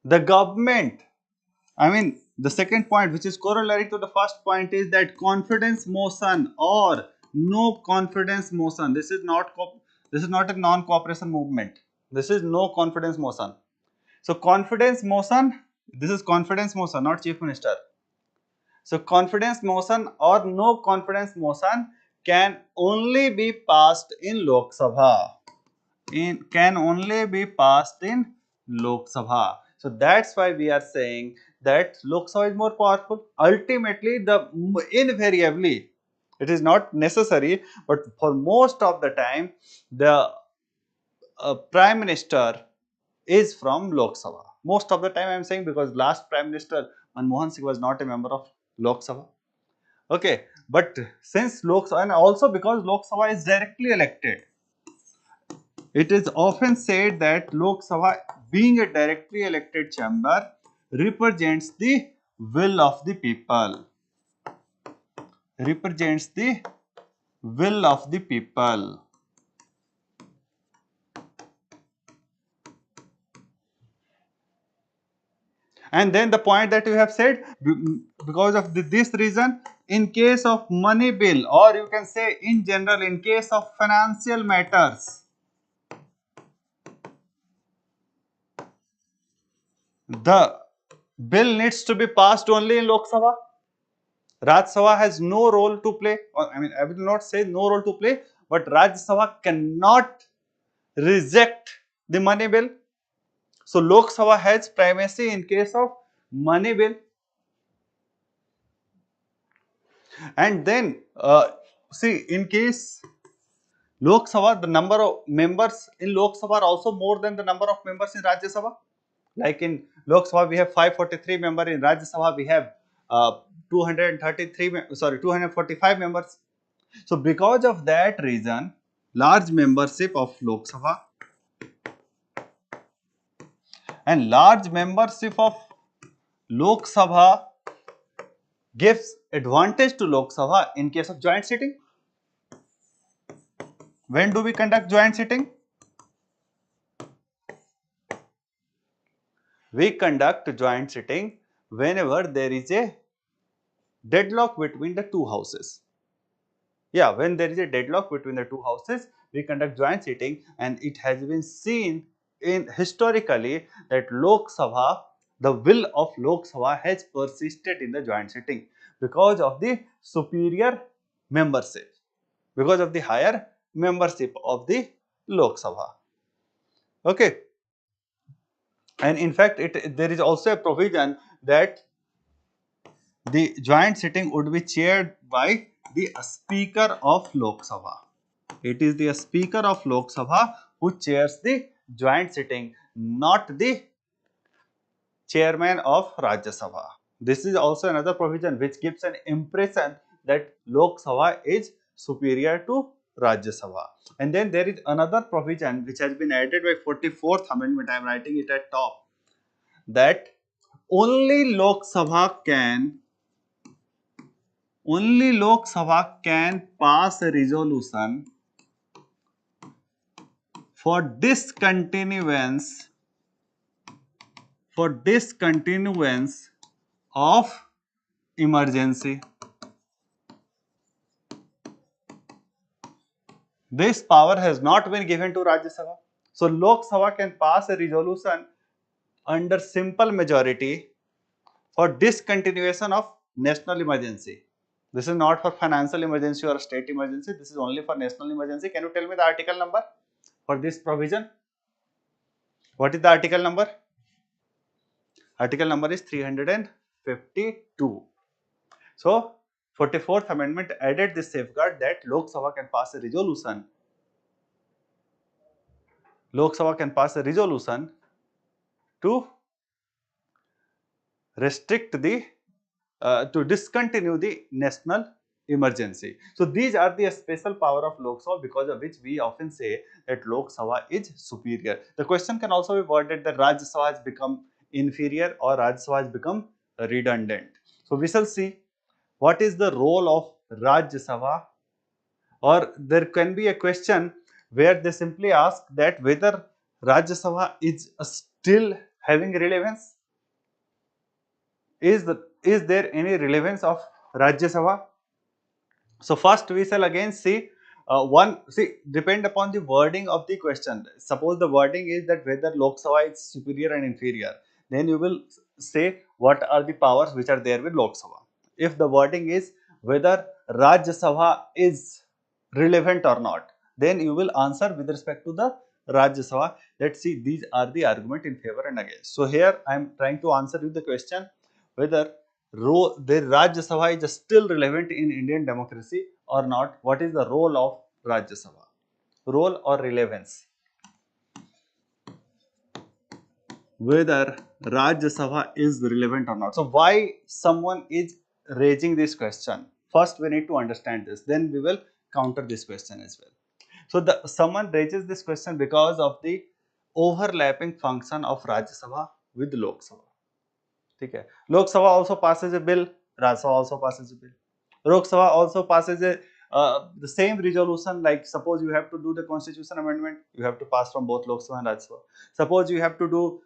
The government, I mean, the second point which is corollary to the first point is that confidence motion or no confidence motion. This is not a non-cooperation movement. This is no confidence motion. So confidence motion, this is confidence motion, not Chief Minister. So confidence motion or no confidence motion can only be passed in Lok Sabha. Can only be passed in Lok Sabha. So that's why we are saying that Lok Sabha is more powerful. Ultimately, invariably, it is not necessary, but for most of the time, the Prime Minister is from Lok Sabha. Most of the time I am saying because last Prime Minister Manmohan Singh was not a member of Lok Sabha. Okay, but since Lok Sabha and also because Lok Sabha is directly elected, it is often said that Lok Sabha being a directly elected chamber represents the will of the people. Represents the will of the people. And then the point that you have said, because of this reason, in case of money bill, or you can say in general, in case of financial matters, the bill needs to be passed only in Lok Sabha. Rajya Sabha has no role to play, or I mean, I will not say no role to play, but Rajya Sabha cannot reject the money bill. So Lok Sabha has primacy in case of money bill. And then see, in case Lok Sabha, the number of members in Lok Sabha are also more than the number of members in Rajya Sabha. Like in Lok Sabha, we have 543 members. In Rajya Sabha, we have 245 members. So because of that reason, large membership of Lok Sabha and large membership of Lok Sabha gives advantage to Lok Sabha in case of joint sitting. When do we conduct joint sitting? We conduct joint sitting whenever there is a deadlock between the two houses. Yeah, when there is a deadlock between the two houses, we conduct joint sitting, and it has been seen in historically that Lok Sabha, the will of Lok Sabha has persisted in the joint sitting because of the superior membership, because of the higher membership of the Lok Sabha. Okay. And in fact, there is also a provision that the joint sitting would be chaired by the Speaker of Lok Sabha. It is the Speaker of Lok Sabha who chairs the joint sitting, not the chairman of Rajya Sabha. This is also another provision which gives an impression that Lok Sabha is superior to Rajya Sabha. And then there is another provision which has been added by 44th Amendment. I am writing it at top, that only Lok Sabha can pass a resolution for discontinuance of emergency. This power has not been given to Rajya Sabha. So Lok Sabha can pass a resolution under simple majority for discontinuation of national emergency. This is not for financial emergency or state emergency. This is only for national emergency. Can you tell me the article number for this provision? What is the article number? Article number is 352. So 44th Amendment added this safeguard that Lok Sabha can pass a resolution. Lok Sabha can pass a resolution to restrict the to discontinue the national emergency. So these are the special power of Lok Sabha, because of which we often say that Lok Sabha is superior. The question can also be worded that Rajya Sabha has become inferior or Rajya Sabha has become redundant. So we shall see what is the role of Rajya Sabha, or there can be a question where they simply ask that whether Rajya Sabha is still having relevance. Is there any relevance of Rajya Sabha? So first we shall again see depend upon the wording of the question. Suppose the wording is that whether Lok Sabha is superior and inferior, then you will say what are the powers which are there with Lok Sabha. If the wording is whether Rajya Sabha is relevant or not, then you will answer with respect to the Rajya Sabha. Let's see, these are the argument in favor and against. So here I am trying to answer you the question whether the Rajya Sabha is still relevant in Indian democracy or not. What is the role of Rajya Sabha? Role or relevance? Whether Rajya Sabha is relevant or not. So why someone is raising this question? First we need to understand this, then we will counter this question as well. So someone raises this question because of the overlapping function of Rajya Sabha with Lok Sabha. ठीक है. Lok Sabha also passes a bill, Rajya Sabha also passes a bill. Lok Sabha also passes a the same resolution, like suppose you have to do the constitution amendment, you have to pass from both Lok Sabha and Rajya Sabha. Suppose you have to do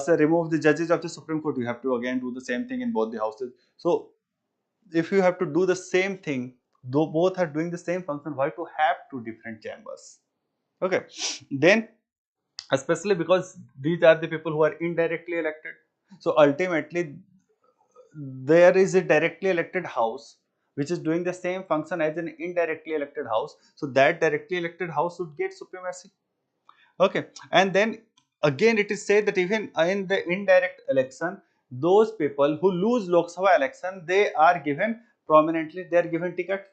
say remove the judges of the Supreme Court, you have to again do the same thing in both the houses. So if you have to do the same thing, though both are doing the same function, why to have two different chambers? Okay, then especially because these are the people who are indirectly elected. So ultimately, there is a directly elected house which is doing the same function as an indirectly elected house. So that directly elected house should get supremacy. Okay, and then again it is said that even in the indirect election, those people who lose Lok Sabha election, they are given prominently, they are given ticket.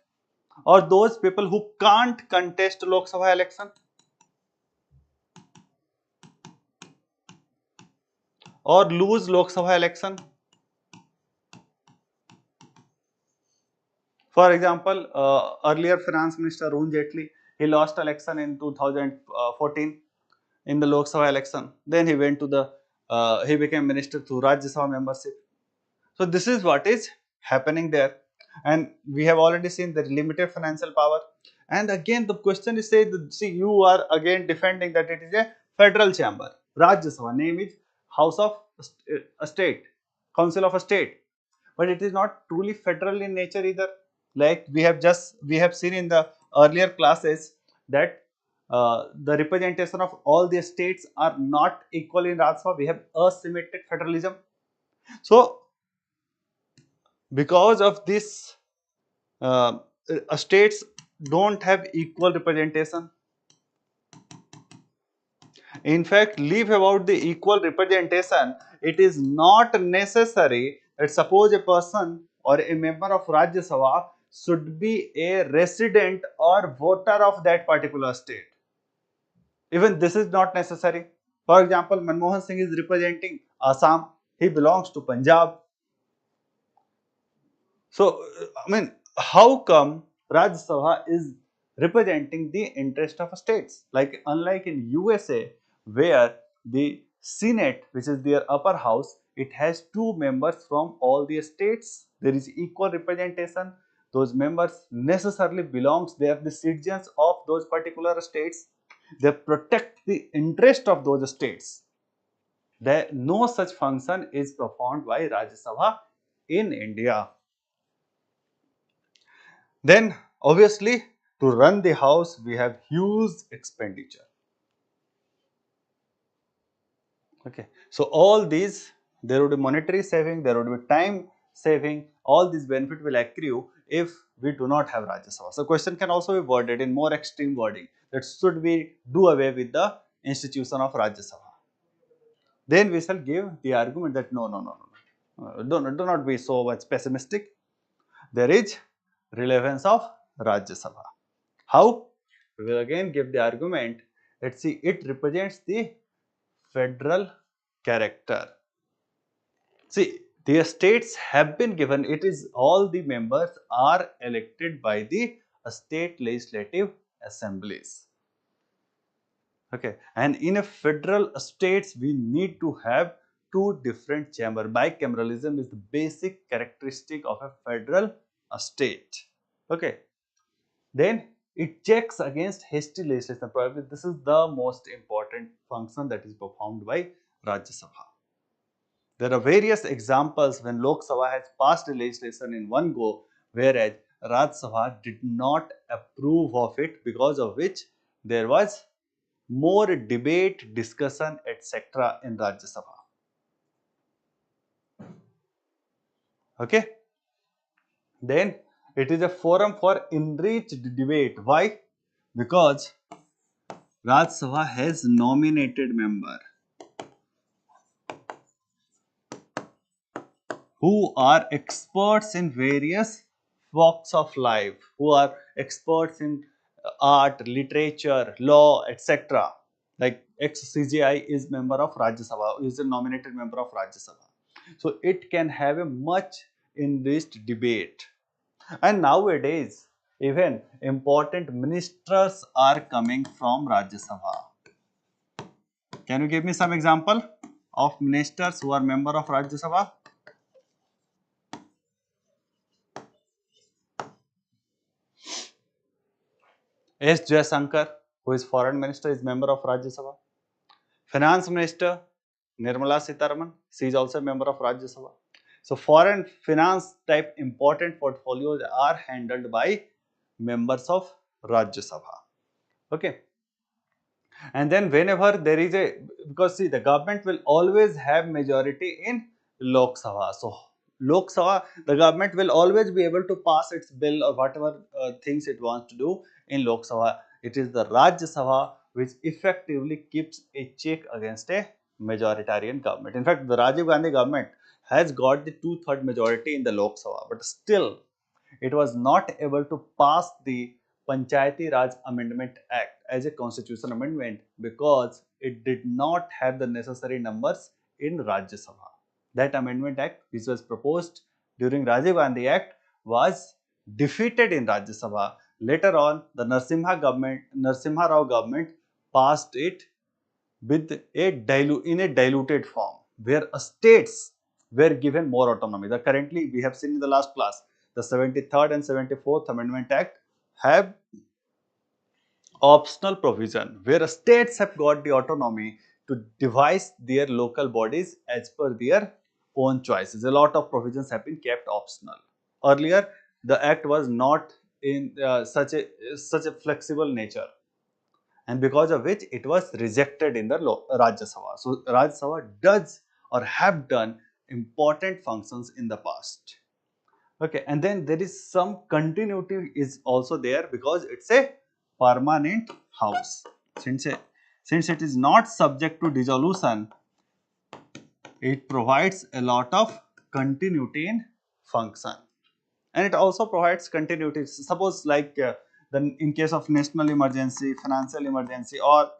Or those people who can't contest Lok Sabha election or lose Lok Sabha election. For example, earlier Finance Minister Arun Jaitley, he lost election in 2014 in the Lok Sabha election. Then he went to the, he became minister through Rajya Sabha membership. So this is what is happening there, and we have already seen the limited financial power. And again, the question is said, see, you are again defending that it is a federal chamber. Rajya Sabha name is House of a State, Council of a State, but it is not truly federal in nature either. Like we have seen in the earlier classes that the representation of all the states are not equal in Rajya Sabha. We have asymmetric federalism. So because of this, uh, states don't have equal representation. In fact, leave about the equal representation, it is not necessary that suppose a person or a member of Rajya Sabha should be a resident or voter of that particular state. Even this is not necessary. For example, Manmohan Singh is representing Assam, he belongs to Punjab. So, I mean, how come Rajya Sabha is representing the interest of states? Like, unlike in USA, where the Senate, which is their upper house, it has two members from all the states. There is equal representation. Those members necessarily belongs. They are the citizens of those particular states. They protect the interest of those states. There, no such function is performed by Rajya Sabha in India. Then obviously to run the house we have huge expenditure. Okay, so all these, there would be monetary saving, there would be time saving, all these benefit will accrue if we do not have Rajya Sabha. So question can also be worded in more extreme wording, that should we do away with the institution of Rajya Sabha. Then we shall give the argument that no, do not be so much pessimistic. There is relevance of Rajya Sabha. How? We will again give the argument. Let's see, it represents the federal character. See, the states have been given, it is all the members are elected by the state legislative assemblies. Okay, and in a federal states we need to have two different chamber. Bicameralism is the basic characteristic of a federal state. Okay, then it checks against hasty legislation. Probably this is the most important function that is performed by Rajya Sabha. There are various examples when Lok Sabha has passed a legislation in one go, whereas Rajya Sabha did not approve of it, because of which there was more debate, discussion, etc. in Rajya Sabha. Okay. Then it is a forum for enriched debate. Why? Because Rajya Sabha has nominated member who are experts in various walks of life, who are experts in art, literature, law, etc. Like ex-CJI is member of Rajya Sabha, is a nominated member of Rajya Sabha. So it can have a much enriched debate. And nowadays, even important ministers are coming from Rajya Sabha. Can you give me some example of ministers who are member of Rajya Sabha? S. Jaishankar, who is foreign minister, is member of Rajya Sabha. Finance Minister Nirmala Sitharaman, she is also a member of Rajya Sabha. So foreign finance type important portfolios are handled by members of Rajya Sabha. Okay. And then whenever there is a, because see the government will always have majority in Lok Sabha. So Lok Sabha, the government will always be able to pass its bill or whatever things it wants to do in Lok Sabha. It is the Rajya Sabha which effectively keeps a check against a majoritarian government. In fact, the Rajiv Gandhi government has got the two-third majority in the Lok Sabha, but still it was not able to pass the Panchayati Raj Amendment Act as a constitutional amendment because it did not have the necessary numbers in Rajya Sabha. That Amendment Act, which was proposed during Rajiv Gandhi Act, was defeated in Rajya Sabha. Later on, the Narsimha Rao government passed it with in a diluted form, where states were given more autonomy. The currently we have seen in the last class, the 73rd and 74th Amendment Act have optional provision where states have got the autonomy to devise their local bodies as per their own choices. A lot of provisions have been kept optional. Earlier, the act was not in such a flexible nature, and because of which it was rejected in the Rajya Sabha. So Rajya Sabha does or have done important functions in the past. Okay, and then there is some continuity is also there because it's a permanent house. Since it is not subject to dissolution, it provides a lot of continuity in function. And it also provides continuity. Suppose like then in case of national emergency, financial emergency, or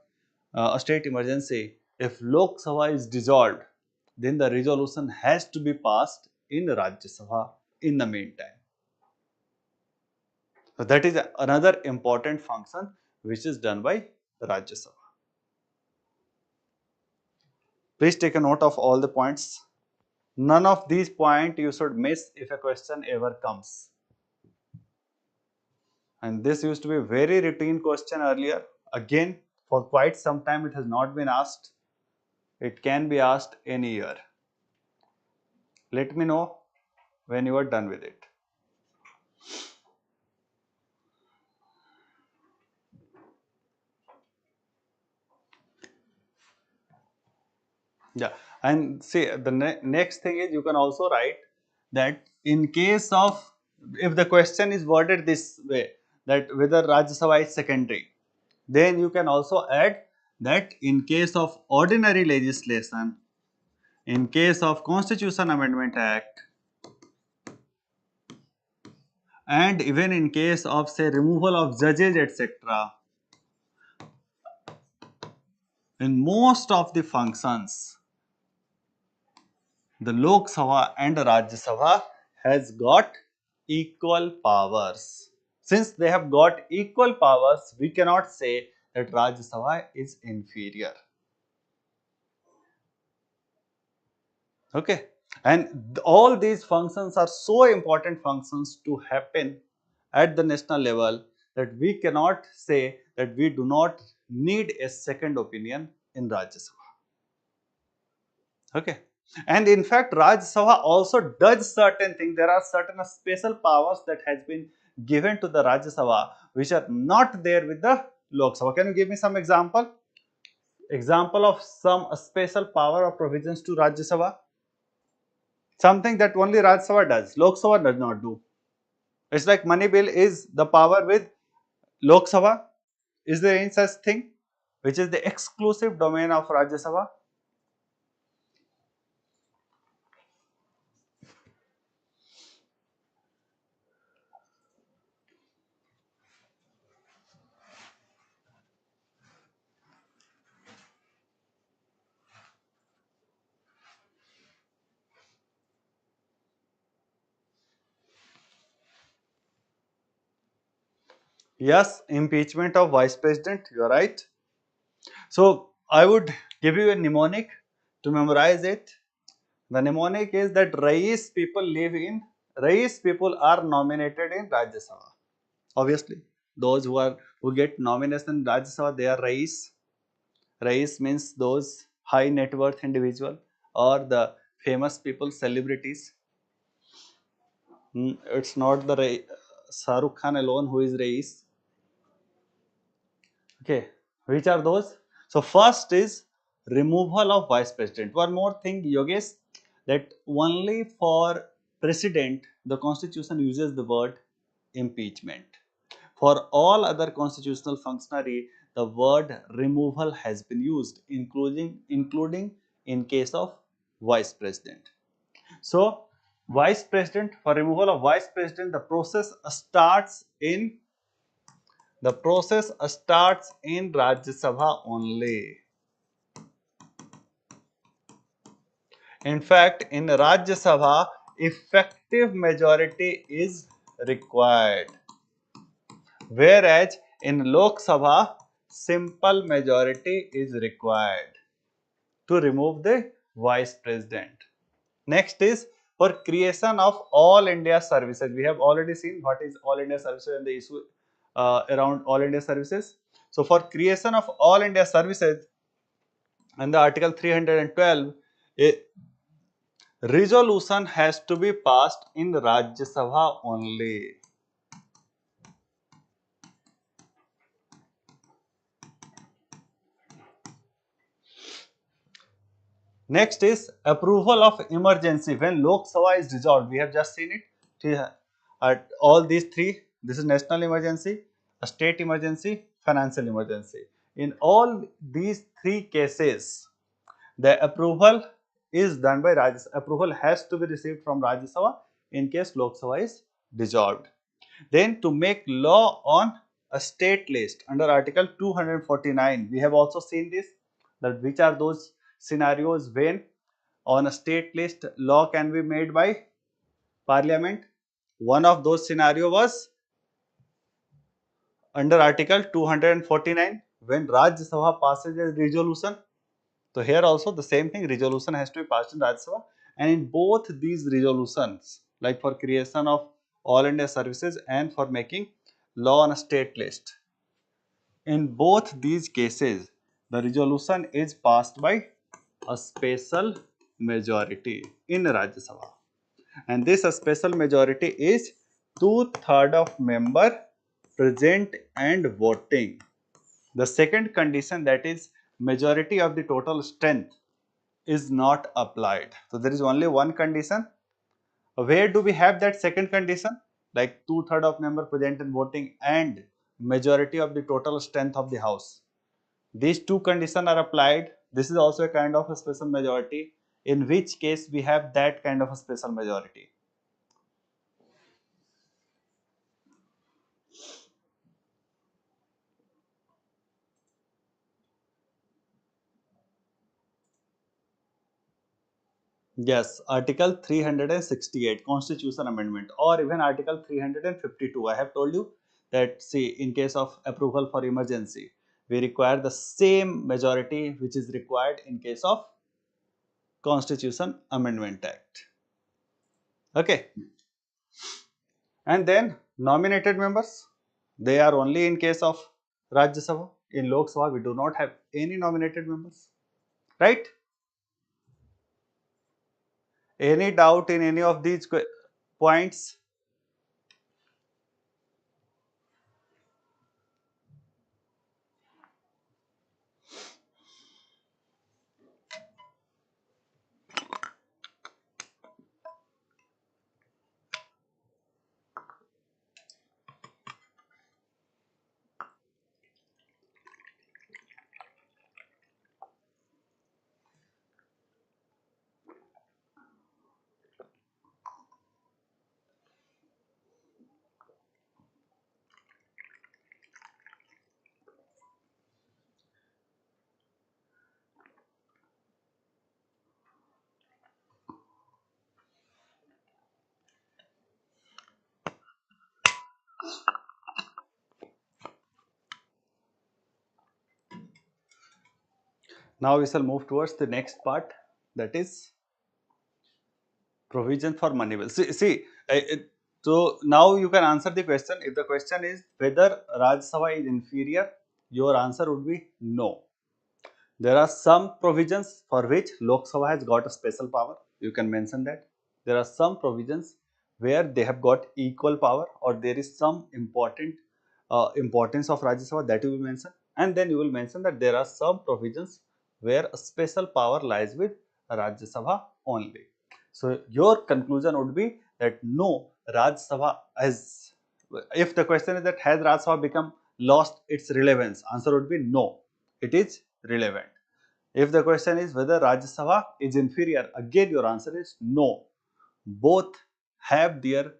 a state emergency, if Lok Sabha is dissolved, then the resolution has to be passed in Rajya Sabha in the meantime. So that is another important function which is done by Rajya Sabha. Please take a note of all the points. None of these points you should miss if a question ever comes. And this used to be a very routine question earlier. Again, for quite some time it has not been asked. It can be asked any year. Let me know when you are done with it. Yeah, and see the next thing is you can also write that in case of, if the question is worded this way, that whether Rajya Sabha is secondary, then you can also add that in case of ordinary legislation, in case of Constitution Amendment Act, and even in case of say removal of judges etc., in most of the functions, the Lok Sabha and the Rajya Sabha has got equal powers. Since they have got equal powers, we cannot say that Rajya Sabha is inferior. Okay, and all these functions are so important functions to happen at the national level that we cannot say that we do not need a second opinion in Rajya Sabha. Okay, and in fact Rajya Sabha also does certain things. There are certain special powers that has been given to the Rajya Sabha which are not there with the Lok Sabha. Can you give me some example? Example of some special power or provisions to Rajya Sabha? Something that only Rajya Sabha does, Lok Sabha does not do. It's like money bill is the power with Lok Sabha. Is there any such thing which is the exclusive domain of Rajya Sabha? Yes, impeachment of vice president, you are right. So I would give you a mnemonic to memorize it. The mnemonic is that Rais people are nominated in Rajya Sabha. Obviously, those who are who get nomination in Rajya Sabha, they are Rais. Rais means those high net worth individual or the famous people, celebrities. It's not the Shahrukh Khan alone who is Rais. Okay, which are those? So first is removal of vice president. One more thing, Yogesh, that only for president the constitution uses the word impeachment. For all other constitutional functionary, the word removal has been used, including in case of vice president. So vice president, for removal of vice president, the process starts in Rajya Sabha only. In fact, in Rajya Sabha, effective majority is required, whereas in Lok Sabha, simple majority is required to remove the vice president. Next is for creation of all India services. We have already seen what is all India services and the issue around all India services. So for creation of all India services, under Article 312, a resolution has to be passed in Rajya Sabha only. Next is approval of emergency when Lok Sabha is dissolved. We have just seen it. At all these three, this is national emergency, a state emergency, financial emergency. In all these three cases, the approval is done by Rajya Sabha. Approval has to be received from Rajya Sabha in case Lok Sabha is dissolved. Then to make law on a state list under Article 249, we have also seen this, that which are those scenarios when on a state list law can be made by Parliament. One of those scenario was under Article 249 when Rajya Sabha passes a resolution. So here also the same thing, resolution has to be passed in Rajya Sabha, and in both these resolutions, like for creation of all India services and for making law on a state list, in both these cases, the resolution is passed by a special majority in Rajya Sabha. And this special majority is 2/3 of member present and voting. The second condition, that is majority of the total strength, is not applied. So there is only one condition. Where do we have that second condition? Like 2/3 of member present and voting and majority of the total strength of the house. These two conditions are applied. This is also a kind of a special majority, in which case we have that kind of a special majority. Yes, Article 368 Constitution Amendment, or even Article 352. I have told you that, see, in case of approval for emergency, we require the same majority which is required in case of Constitution Amendment Act. Okay. And then nominated members, they are only in case of Rajya Sabha. In Lok Sabha, we do not have any nominated members. Right? Any doubt in any of these points? Now we shall move towards the next part, that is provision for money bill. See, So now you can answer the question. If the question is whether Rajya Sabha is inferior, your answer would be no. There are some provisions for which Lok Sabha has got a special power. You can mention that. There are some provisions where they have got equal power, or there is some importance of Rajya Sabha that you will mention, and then you will mention that there are some provisions where a special power lies with Rajya Sabha only. So your conclusion would be that no, Rajya Sabha has. If the question is that has Rajya Sabha become lost its relevance, answer would be no. It is relevant. If the question is whether Rajya Sabha is inferior, again your answer is no. Both have their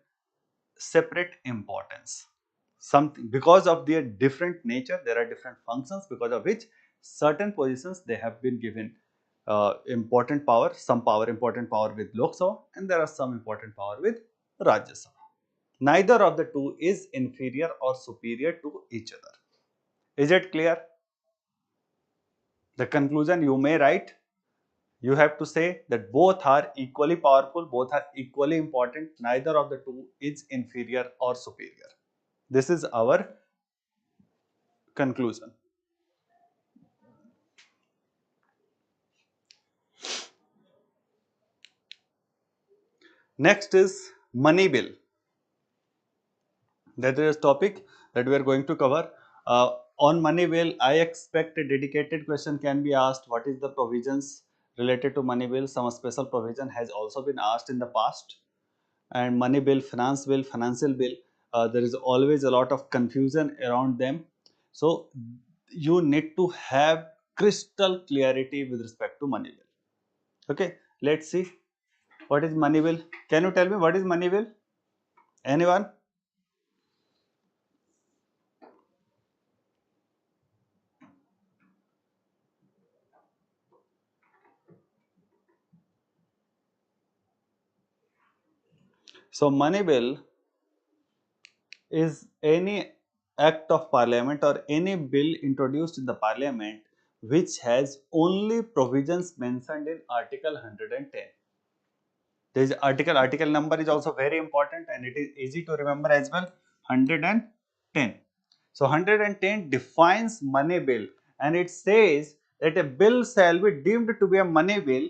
separate importance. Something because of their different nature, there are different functions because of which certain positions they have been given important power, some power, important power with Lok Sabha, and there are some important power with Rajya Sabha. Neither of the two is inferior or superior to each other. Is it clear? The conclusion you may write. You have to say that both are equally powerful, both are equally important, neither of the two is inferior or superior. This is our conclusion. Next is money bill. That is a topic that we are going to cover. On money bill, I expect a dedicated question can be asked. What is the provisions related to money bill? Some special provision has also been asked in the past. And money bill, finance bill, financial bill, there is always a lot of confusion around them. So you need to have crystal clarity with respect to money bill. Okay, let's see what is money bill. Can you tell me what is money bill? Anyone? So money bill is any act of parliament or any bill introduced in the parliament which has only provisions mentioned in article 110. There is article number is also very important and it is easy to remember as well. 110. So 110 defines money bill and it says that a bill shall be deemed to be a money bill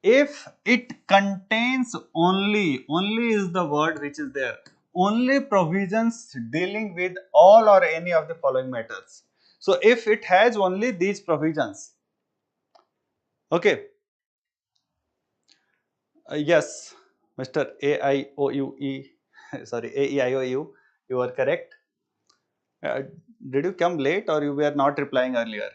if it contains only is the word which is there, only provisions dealing with all or any of the following matters. So if it has only these provisions, okay. Yes, Mr. AIOUE, sorry, AEIOU, you are correct. Uh, did you come late or you were not replying earlier?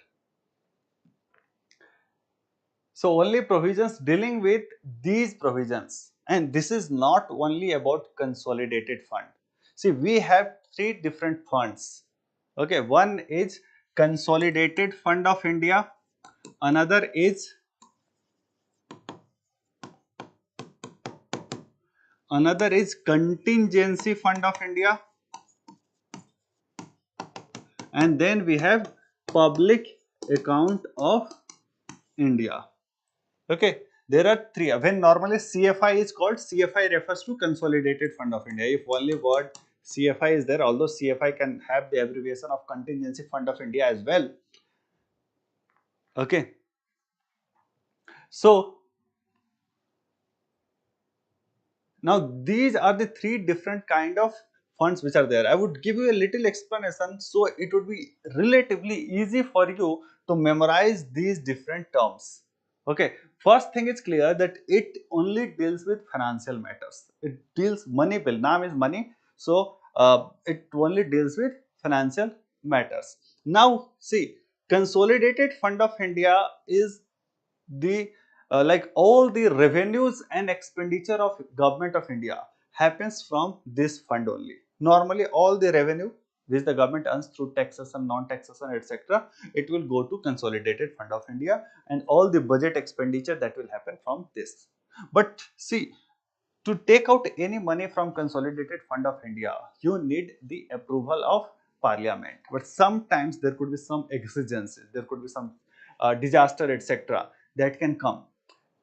So only provisions dealing with these provisions, and this is not only about consolidated fund. See, we have three different funds. Okay, one is Consolidated Fund of India, another is Contingency Fund of India, and then we have Public Account of India. Okay, there are three. When normally CFI is called, CFI refers to Consolidated Fund of India. If only word CFI is there, although CFI can have the abbreviation of Contingency Fund of India as well. Okay, so now these are the three different kind of funds which are there. I would give you a little explanation so it would be relatively easy for you to memorize these different terms. Okay, first thing is clear that it only deals with financial matters. It deals money bill. Name is money, so it only deals with financial matters. Now see, Consolidated Fund of India is the like all the revenues and expenditure of government of India happens from this fund only. Normally all the revenue which the government earns through taxation, non-taxation, etc., it will go to Consolidated Fund of India and all the budget expenditure that will happen from this. But see, to take out any money from Consolidated Fund of India, you need the approval of Parliament. But sometimes there could be some exigencies, there could be some disaster, etc., that can come.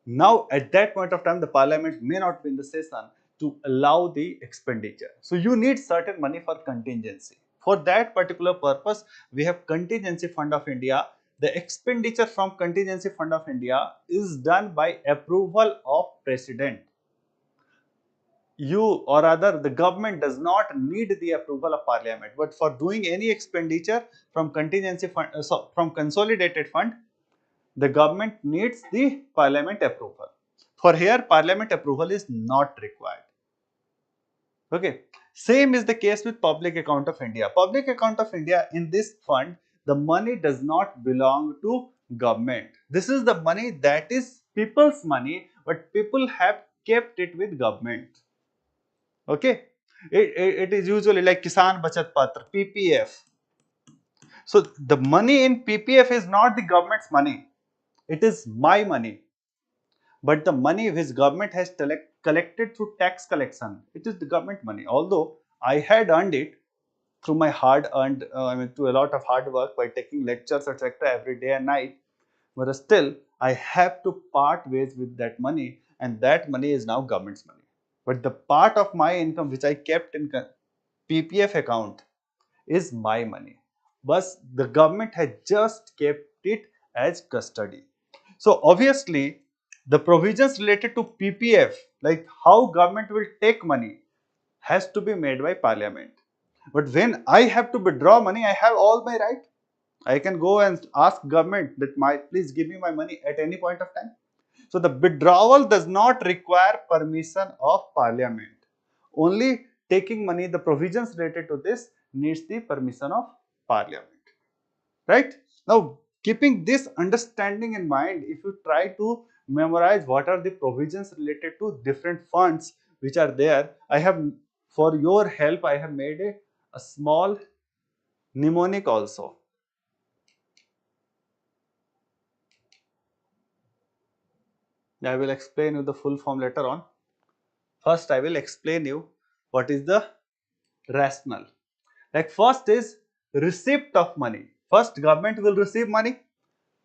Now, at that point of time, the Parliament may not be in the session to allow the expenditure. So you need certain money for contingency. For that particular purpose, we have Contingency Fund of India. The expenditure from Contingency Fund of India is done by approval of President. You or rather the government does not need the approval of Parliament, but for doing any expenditure from contingency fund, from consolidated fund, the government needs the Parliament approval. For here, Parliament approval is not required. Okay. Same is the case with Public Account of India. Public Account of India, in this fund, the money does not belong to government. This is the money that is people's money, but people have kept it with government. Okay. It is usually like Kisan Bachat Patra, PPF. So the money in PPF is not the government's money. It is my money. But the money which government has collected through tax collection, it is the government money. Although I had earned it through my hard earned, through a lot of hard work by taking lectures, etc. every day and night. But still, I have to part ways with that money, and that money is now government's money. But the part of my income which I kept in PPF account is my money. But the government has just kept it as custody. So obviously, the provisions related to PPF, like how government will take money, has to be made by Parliament. But when I have to withdraw money, I have all my right. I can go and ask government that please give me my money at any point of time. So the withdrawal does not require permission of Parliament. Only taking money, the provisions related to this needs the permission of Parliament. Right? Now, keeping this understanding in mind, if you try to memorize what are the provisions related to different funds which are there, I have, for your help, I have made a small mnemonic also. I will explain you the full form later on. First, I will explain you what is the rationale. Like first is receipt of money. First, government will receive money.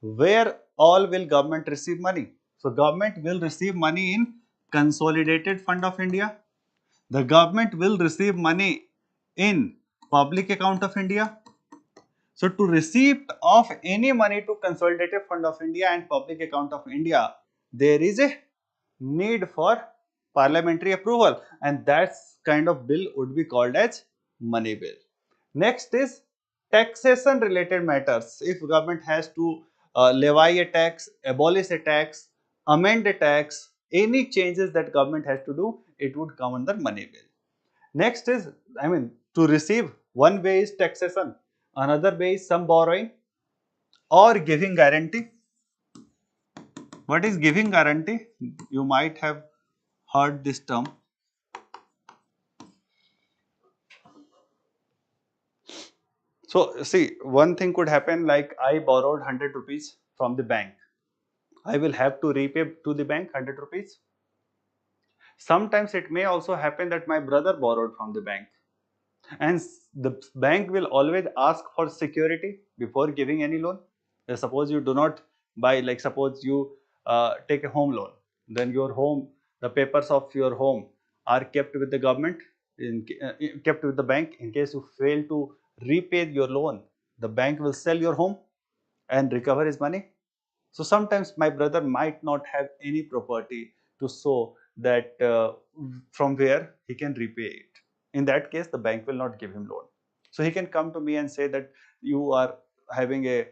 Where all will government receive money? So, government will receive money in Consolidated Fund of India. The government will receive money in Public Account of India. So, to receipt of any money to Consolidated Fund of India and Public Account of India, there is a need for parliamentary approval, and that kind of bill would be called as money bill. Next is taxation related matters. If government has to levy a tax, abolish a tax, amend a tax, any changes that government has to do, it would come under money bill. Next is, to receive, one way is taxation, another way is some borrowing or giving guarantee. What is giving guarantee? You might have heard this term. So see, one thing could happen, like I borrowed 100 rupees from the bank. I will have to repay to the bank 100 rupees. Sometimes it may also happen that my brother borrowed from the bank, and the bank will always ask for security before giving any loan. Suppose you do not buy, like suppose you take a home loan, then your home, the papers of your home are kept with the government, kept with the bank. In case you fail to repay your loan, the bank will sell your home and recover his money. So sometimes my brother might not have any property to show that from where he can repay it. In that case, the bank will not give him loan. So he can come to me and say that you are having a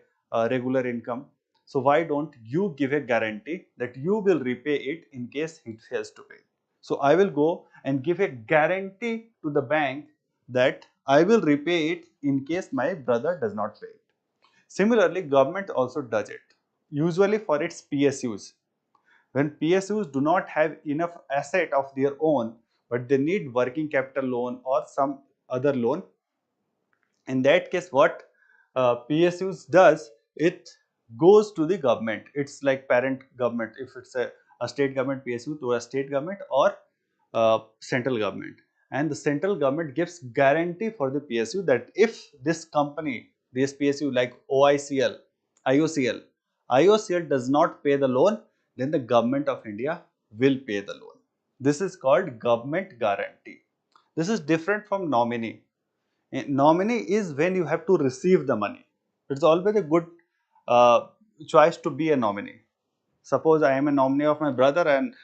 regular income. So why don't you give a guarantee that you will repay it in case he fails to pay. So I will go and give a guarantee to the bank that I will repay it in case my brother does not pay it. Similarly, government also does it, usually for its PSUs. When PSUs do not have enough asset of their own, but they need working capital loan or some other loan, in that case what PSUs does, it goes to the government. It's like parent government, if it's a state government PSU to a state government or central government, and the central government gives guarantee for the PSU that if this company, this PSU like IOCL does not pay the loan, then the government of India will pay the loan. This is called government guarantee. This is different from nominee. Nominee is when you have to receive the money. It's always a good uh, choice to be a nominee. Suppose I am a nominee of my brother and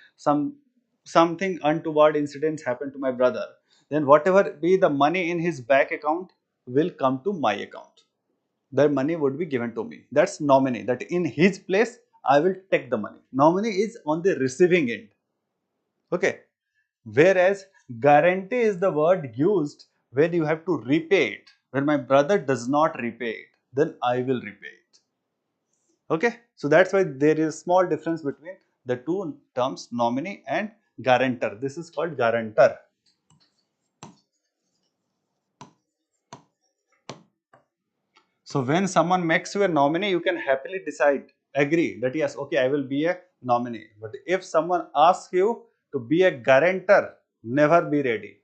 something untoward incidents happen to my brother. Then whatever be the money in his bank account will come to my account. The money would be given to me. That's nominee. That in his place I will take the money. Nominee is on the receiving end. Okay. Whereas guarantee is the word used when you have to repay it. When my brother does not repay it, then I will repay it. Okay. So that's why there is a small difference between the two terms, nominee and guarantor. This is called guarantor. So when someone makes you a nominee, you can happily agree that yes, okay, I will be a nominee. But if someone asks you to be a guarantor, never be ready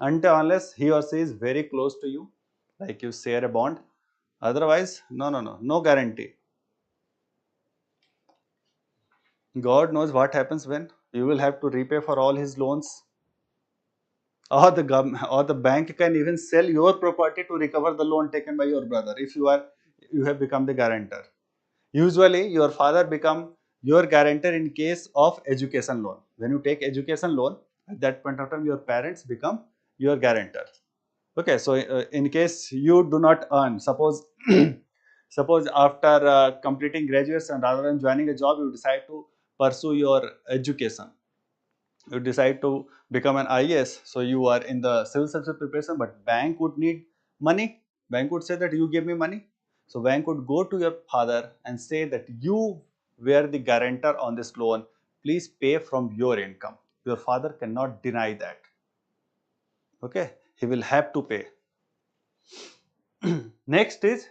until unless he or she is very close to you, like you share a bond. Otherwise, no guarantee. God knows what happens when you will have to repay for all his loans, or the government or the bank can even sell your property to recover the loan taken by your brother if you have become the guarantor. Usually, your father become your guarantor in case of education loan. When you take education loan, at that point of time, your parents become your guarantor. Okay, so in case you do not earn, suppose after completing graduation, rather than joining a job, you decide to pursue your education. You decide to become an IAS, so you are in the civil service preparation, but bank would need money. Bank would say that you give me money. So bank would go to your father and say that you were the guarantor on this loan. Please pay from your income. Your father cannot deny that. Okay, he will have to pay. Next is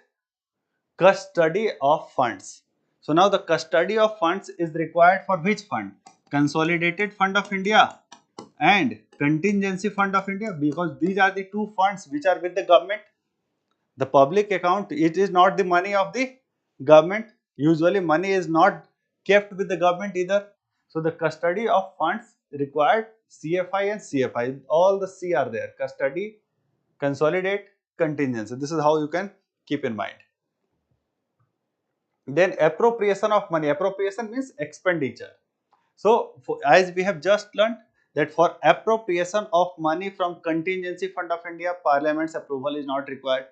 custody of funds. So now the custody of funds is required for which fund? Consolidated Fund of India and Contingency Fund of India, because these are the two funds which are with the government. The public account, it is not the money of the government. Usually money is not kept with the government either. So the custody of funds required CFI and CFI. All the C are there. Custody, consolidate, contingency. This is how you can keep in mind. Then appropriation of money. Appropriation means expenditure. So as we have just learned that for appropriation of money from Contingency Fund of India, Parliament's approval is not required.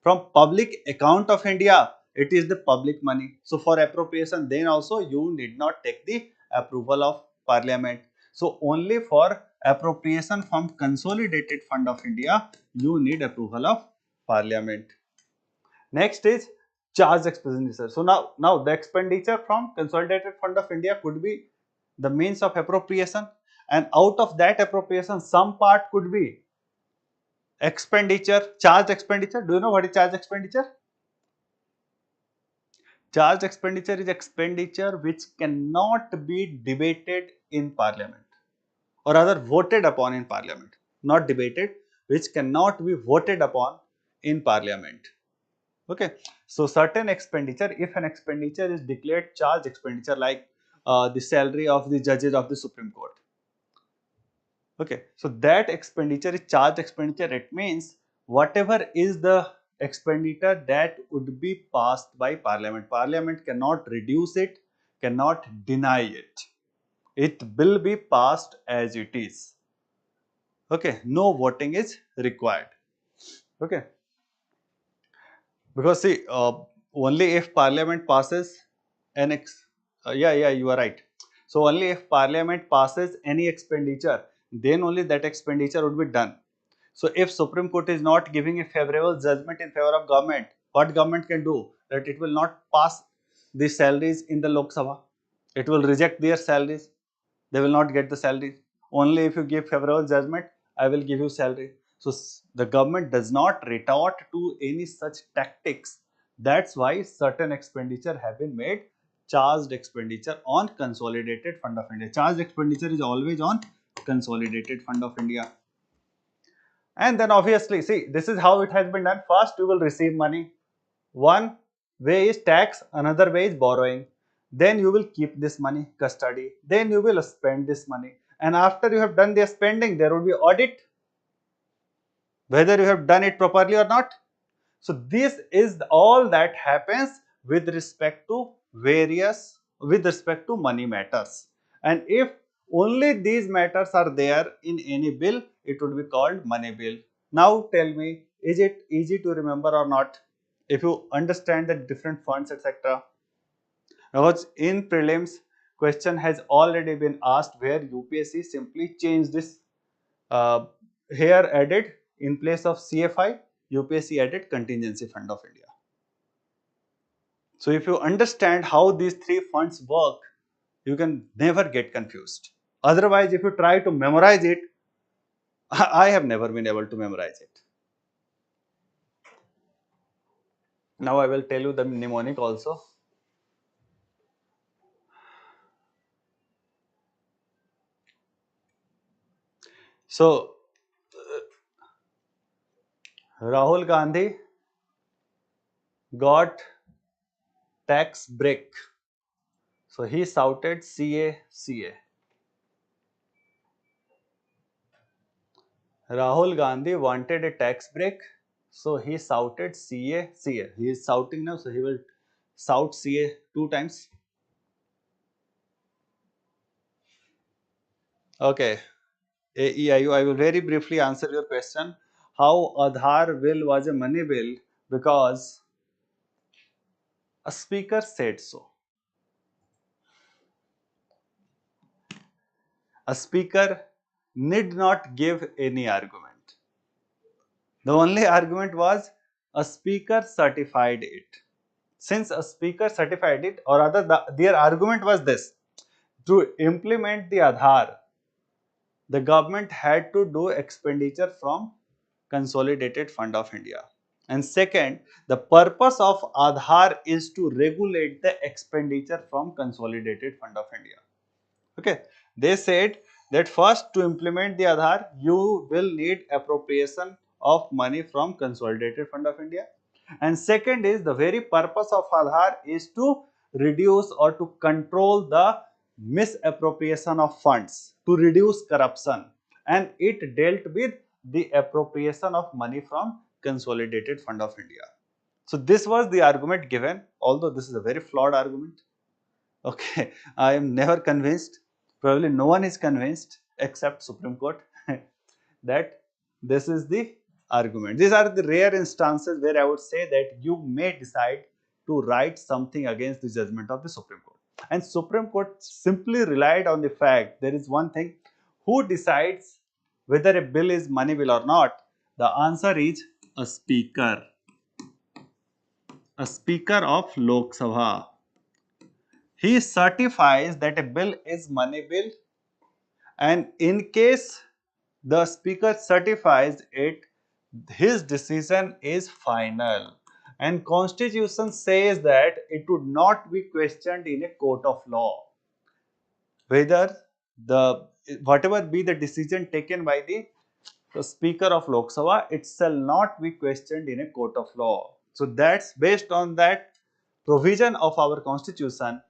From public account of India, it is the public money. So for appropriation, then also you need not take the approval of Parliament. So only for appropriation from Consolidated Fund of India, you need approval of Parliament. Next is charge expenditure. So now the expenditure from Consolidated Fund of India could be the means of appropriation, and out of that appropriation, some part could be expenditure, charge expenditure. Do you know what is charge expenditure? Charge expenditure is expenditure which cannot be debated in Parliament, or rather voted upon in Parliament. Not debated, which cannot be voted upon in Parliament. Okay, so certain expenditure, if an expenditure is declared charge expenditure, like the salary of the judges of the Supreme Court. Okay, so that expenditure is charge expenditure. It means whatever is the expenditure that would be passed by Parliament. Parliament cannot reduce it, cannot deny it. It will be passed as it is. Okay, no voting is required. Okay, because see, only if Parliament passes an yeah, you are right. So only if Parliament passes any expenditure, then only that expenditure would be done. So if Supreme Court is not giving a favorable judgment in favor of government, what government can do? That it will not pass the salaries in the Lok Sabha. It will reject their salaries. They will not get the salaries. Only if you give favorable judgment, I will give you salary. So the government does not retort to any such tactics. That's why certain expenditure have been made charged expenditure on Consolidated Fund of India. Charged expenditure is always on Consolidated Fund of India. And then obviously, see, this is how it has been done. First, you will receive money. One way is tax, another way is borrowing. Then you will keep this money, custody. Then you will spend this money. And after you have done the spending, there will be audit whether you have done it properly or not. So this is all that happens with respect to with respect to money matters. And if only these matters are there in any bill, it would be called money bill. Now tell me, is it easy to remember or not? If you understand the different funds, etc. Because in prelims, question has already been asked where UPSC simply changed this, uh, here added in place of CFI, UPSC added Contingency Fund of India. So if you understand how these three funds work, you can never get confused. Otherwise, if you try to memorize it, I have never been able to memorize it. Now I will tell you the mnemonic also. So Rahul Gandhi got tax break. So he shouted CA, CA. Rahul Gandhi wanted a tax break, so he shouted CA, CA. He is shouting now, so he will shout CA 2 times. Okay. AEIU, I will very briefly answer your question. How Aadhaar bill was a money bill? Because a speaker said so. A speaker need not give any argument. The only argument was a speaker certified it. Since a speaker certified it, or rather their argument was this: to implement the Aadhaar, the government had to do expenditure from Consolidated Fund of India. And second, the purpose of Aadhaar is to regulate the expenditure from Consolidated Fund of India. Okay, they said that first, to implement the Aadhaar, you will need appropriation of money from Consolidated Fund of India. And second is, the very purpose of Aadhaar is to reduce or to control the misappropriation of funds, to reduce corruption, and it dealt with the appropriation of money from Consolidated Fund of India. So this was the argument given, although this is a very flawed argument. Okay, I am never convinced, probably no one is convinced except Supreme Court that this is the argument. These are the rare instances where I would say that you may decide to write something against the judgment of the Supreme Court. And Supreme Court simply relied on the fact, there is one thing, who decides whether a bill is money bill or not? The answer is a speaker of Lok Sabha. He certifies that a bill is money bill, and in case the speaker certifies it, his decision is final. And constitution says that it would not be questioned in a court of law, whether the whatever be the decision taken by the speaker of Lok Sabha, it shall not be questioned in a court of law. So that's based on that provision of our constitution.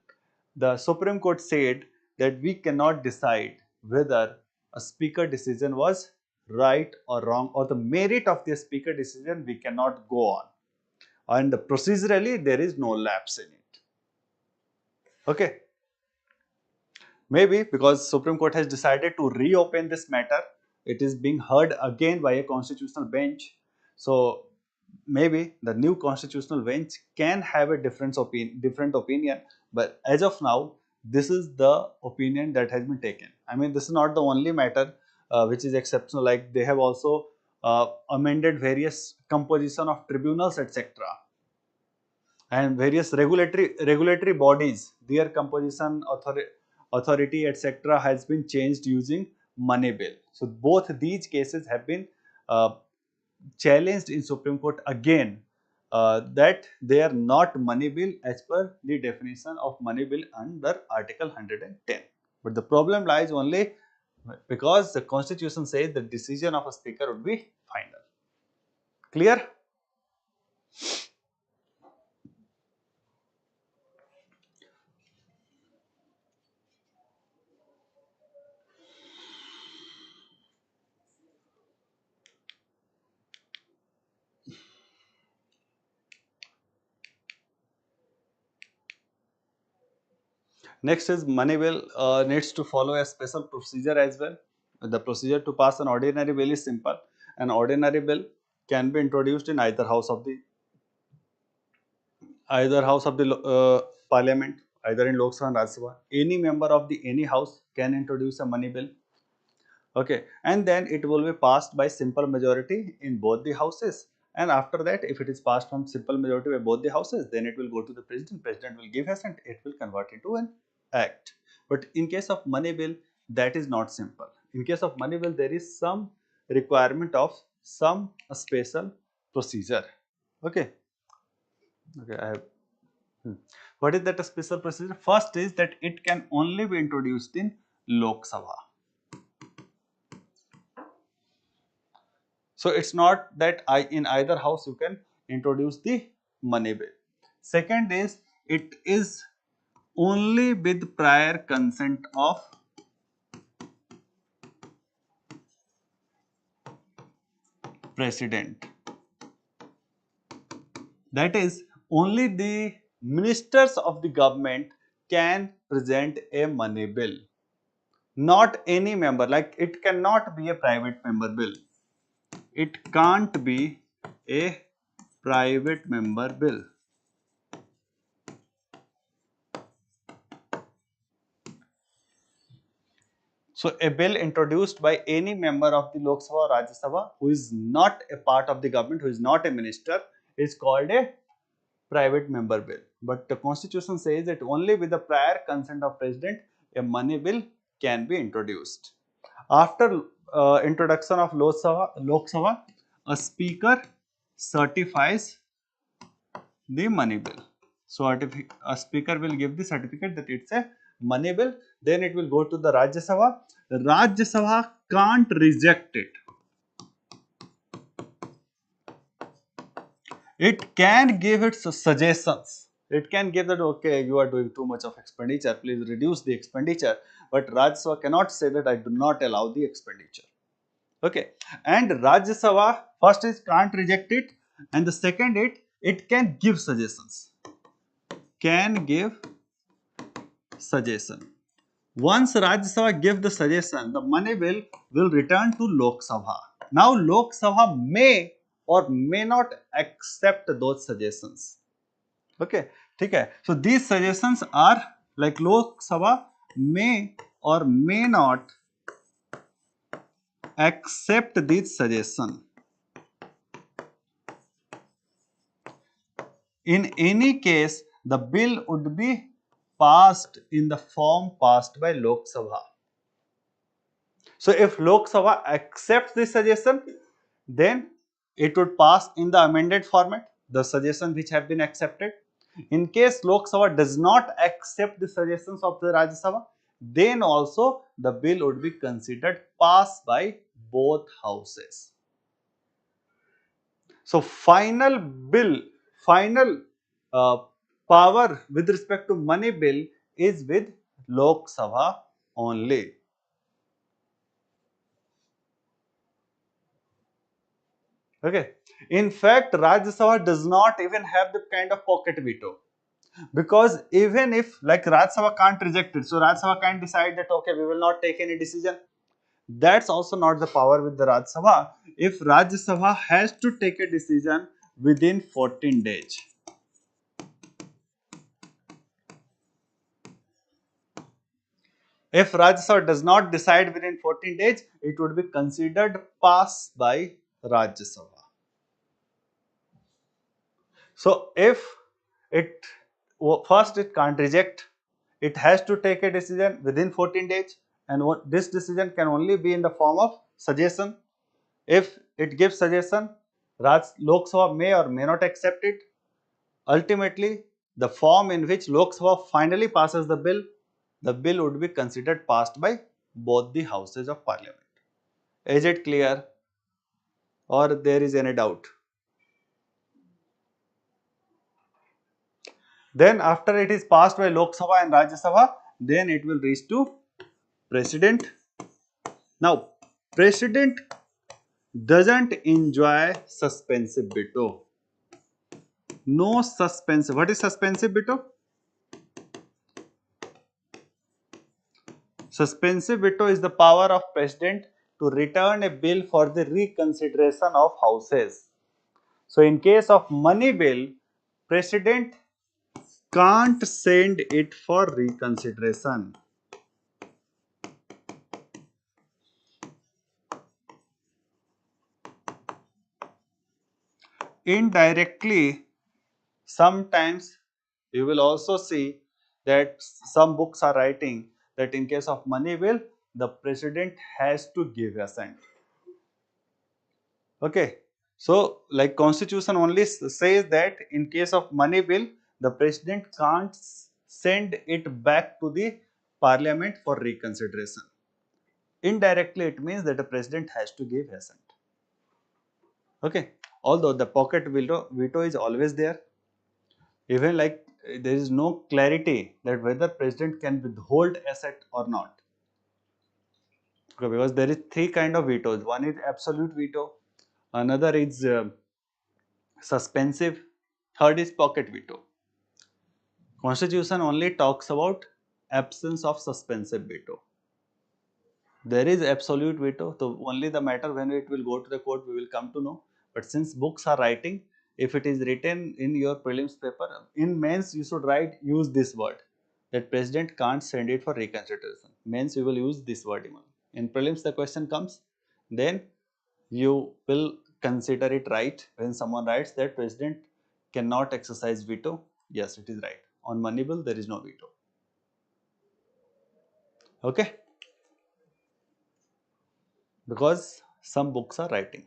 The Supreme Court said that we cannot decide whether a speaker decision was right or wrong, or the merit of the speaker decision we cannot go on, and procedurally there is no lapse in it. Okay, maybe because Supreme Court has decided to reopen this matter, it is being heard again by a constitutional bench. So maybe the new constitutional bench can have a different opinion, but as of now, this is the opinion that has been taken. I mean, this is not the only matter which is exceptional. Like, they have also amended various composition of tribunals, etc., and various regulatory bodies, their composition, authority, etc., has been changed using money bill. So both these cases have been uh, challenged in Supreme Court again, that they are not money bill as per the definition of money bill under Article 110. But the problem lies only because the constitution says the decision of a speaker would be final. Clear? Next is money bill needs to follow a special procedure as well. The procedure to pass an ordinary bill is simple. An ordinary bill can be introduced in either house of the parliament, either in Lok Sabha and Rajya Sabha. Any member of the any house can introduce a money bill. Okay, and then it will be passed by simple majority in both the houses. And after that, if it is passed from simple majority by both the houses, then it will go to the president. President will give assent. It will convert into an act. But in case of money bill, that is not simple. In case of money bill, there is some requirement of some special procedure. Okay. Okay. What is that special procedure? First is that it can only be introduced in Lok Sabha. So it's not that in either house you can introduce the money bill. Second is it is only with prior consent of president. That is, only the ministers of the government can present a money bill. Not any member, like it cannot be a private member bill. It can't be a private member bill. So a bill introduced by any member of the Lok Sabha or Rajya Sabha who is not a part of the government, who is not a minister, is called a private member bill. But the constitution says that only with the prior consent of president, a money bill can be introduced. After introduction of Lok Sabha, a speaker certifies the money bill. So a speaker will give the certificate that it's a money bill. Then it will go to the Rajya Sabha. The Rajya Sabha can't reject it. It can give its suggestions. It can give that, okay, you are doing too much of expenditure, please reduce the expenditure. But Rajya Sabha cannot say that I do not allow the expenditure. Okay, and Rajya Sabha first is can't reject it, and the second it can give suggestions. Can give suggestion. Once Rajya Sabha give the suggestion, the money bill will return to Lok Sabha. Now Lok Sabha may or may not accept those suggestions. Okay, okay. So these suggestions are like Lok Sabha may or may not accept this suggestion. In any case, the bill would be passed in the form passed by Lok Sabha. So if Lok Sabha accepts this suggestion, then it would pass in the amended format, the suggestions which have been accepted. In case Lok Sabha does not accept the suggestions of the Rajya Sabha, then also the bill would be considered passed by both houses. So final uh, power with respect to money bill is with Lok Sabha only. Okay. In fact, Rajya Sabha does not even have the kind of pocket veto. Because even if like Rajya Sabha can't reject it, so Rajya Sabha can't decide that okay, we will not take any decision. That's also not the power with the Rajya Sabha. If Rajya Sabha has to take a decision within 14 days. If Rajya Sabha does not decide within 14 days, it would be considered passed by Rajya Sabha. So if it first it can't reject, it has to take a decision within 14 days, and this decision can only be in the form of suggestion. If it gives suggestion, Lok Sabha may or may not accept it. Ultimately, the form in which Lok Sabha finally passes the bill would be considered passed by both the houses of parliament. Is it clear or there is any doubt? Then after it is passed by Lok Sabha and Rajya Sabha, then it will reach to President. Now, President doesn't enjoy suspensive veto. No suspensive. What is suspensive veto? Suspensive veto is the power of president to return a bill for the reconsideration of houses. So in case of money bill, president can't send it for reconsideration. Indirectly, sometimes you will also see that some books are writing that in case of money bill, the president has to give assent. Okay. So, like constitution only says that in case of money bill, the president can't send it back to the parliament for reconsideration. Indirectly, it means that the president has to give assent. Okay. Although the pocket veto is always there, even like there is no clarity that whether president can withhold assent or not. Okay, because there is three kind of vetoes. One is absolute veto, another is suspensive, third is pocket veto. Constitution only talks about absence of suspensive veto. There is absolute veto, so only the matter when it will go to the court we will come to know. But since books are writing, if it is written in your prelims paper, in mains you should write, use this word, that president can't send it for reconsideration. Mains you will use this word even. In prelims the question comes, then you will consider it right when someone writes that president cannot exercise veto. Yes, it is right. On money bill there is no veto. Okay, because some books are writing.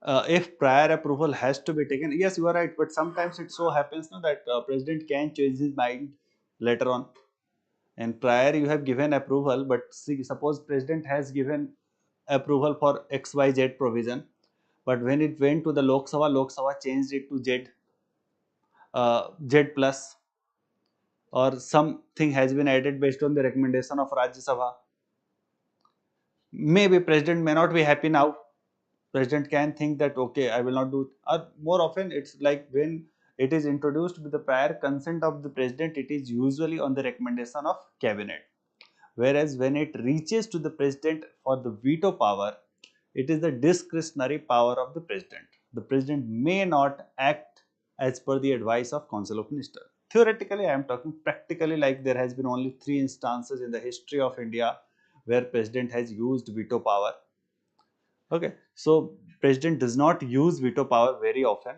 If prior approval has to be taken, yes, you are right, but sometimes it so happens no, that president can change his mind later on, and prior you have given approval, but see, suppose president has given approval for xyz provision, but when it went to the Lok Sabha changed it to z plus, or something has been added based on the recommendation of Rajya Sabha. Maybe president may not be happy now. President can think that okay, I will not do it. Or more often it's like when it is introduced with the prior consent of the president, it is usually on the recommendation of cabinet. Whereas when it reaches to the president for the veto power, it is the discretionary power of the president. The president may not act as per the advice of Council of Ministers. Theoretically, I am talking practically, like there has been only 3 instances in the history of India where president has used veto power. Okay, so president does not use veto power very often.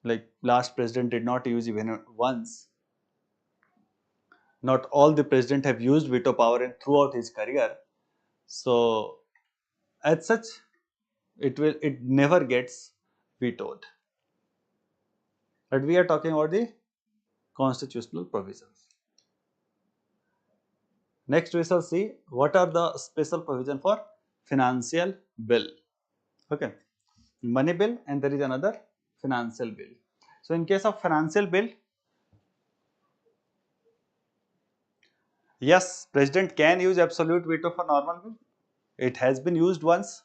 Like last president did not use even once. Not all the president have used veto power in throughout his career. So as such, it never gets vetoed. But we are talking about the constitutional provisions. Next we shall see what are the special provision for financial bill. Okay, money bill and there is another financial bill. So in case of financial bill, yes, president can use absolute veto for normal bill. It has been used once.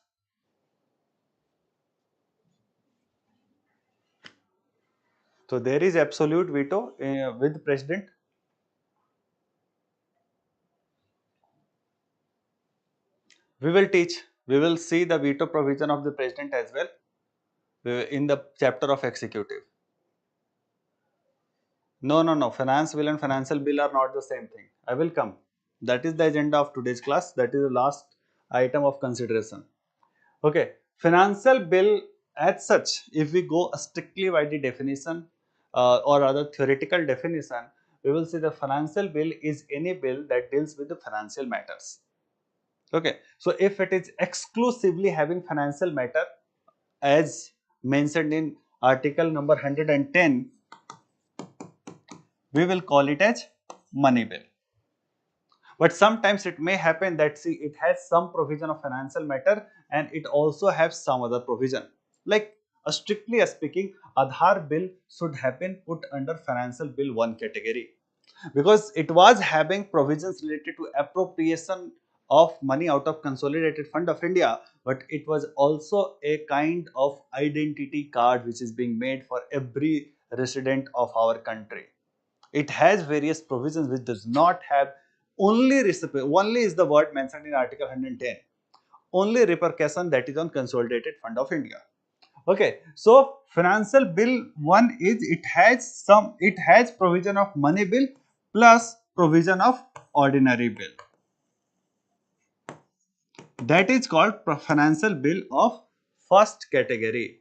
So there is absolute veto with president. We will teach. We will see the veto provision of the president as well in the chapter of executive. No, no, no. Finance bill and financial bill are not the same thing. I will come. That is the agenda of today's class. That is the last item of consideration. Okay. Financial bill as such, if we go strictly by the definition or other theoretical definition, we will see the financial bill is any bill that deals with the financial matters. Okay. So if it is exclusively having financial matter as mentioned in article number 110, we will call it as money bill. But sometimes it may happen that see it has some provision of financial matter and it also has some other provision. Like strictly speaking, Aadhaar bill should have been put under financial bill 1 category because it was having provisions related to appropriation of money out of consolidated fund of India, but it was also a kind of identity card which is being made for every resident of our country. It has various provisions which does not have only only is the word mentioned in Article 110. Only repercussion that is on Consolidated Fund of India. Okay, so Financial Bill 1 is it has provision of money bill plus provision of ordinary bill. That is called financial bill of first category.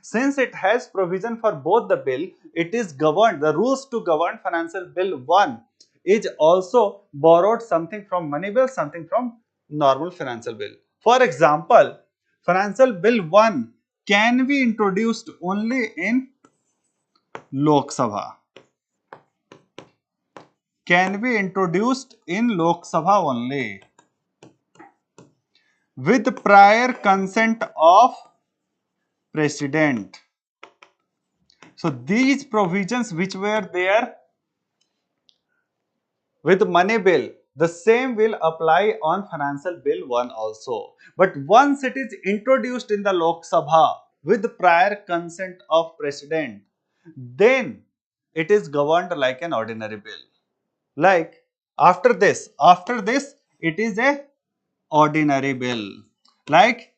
Since it has provision for both the bill, it is governed, the rules to govern financial bill 1 is also borrowed something from money bill, something from normal financial bill. For example, financial bill 1 can be introduced only in Lok Sabha. Can be introduced in Lok Sabha only with prior consent of President. So these provisions which were there with money bill, the same will apply on financial bill 1 also. But once it is introduced in the Lok Sabha with prior consent of President, then it is governed like an ordinary bill. Like after this it is a ordinary bill. Like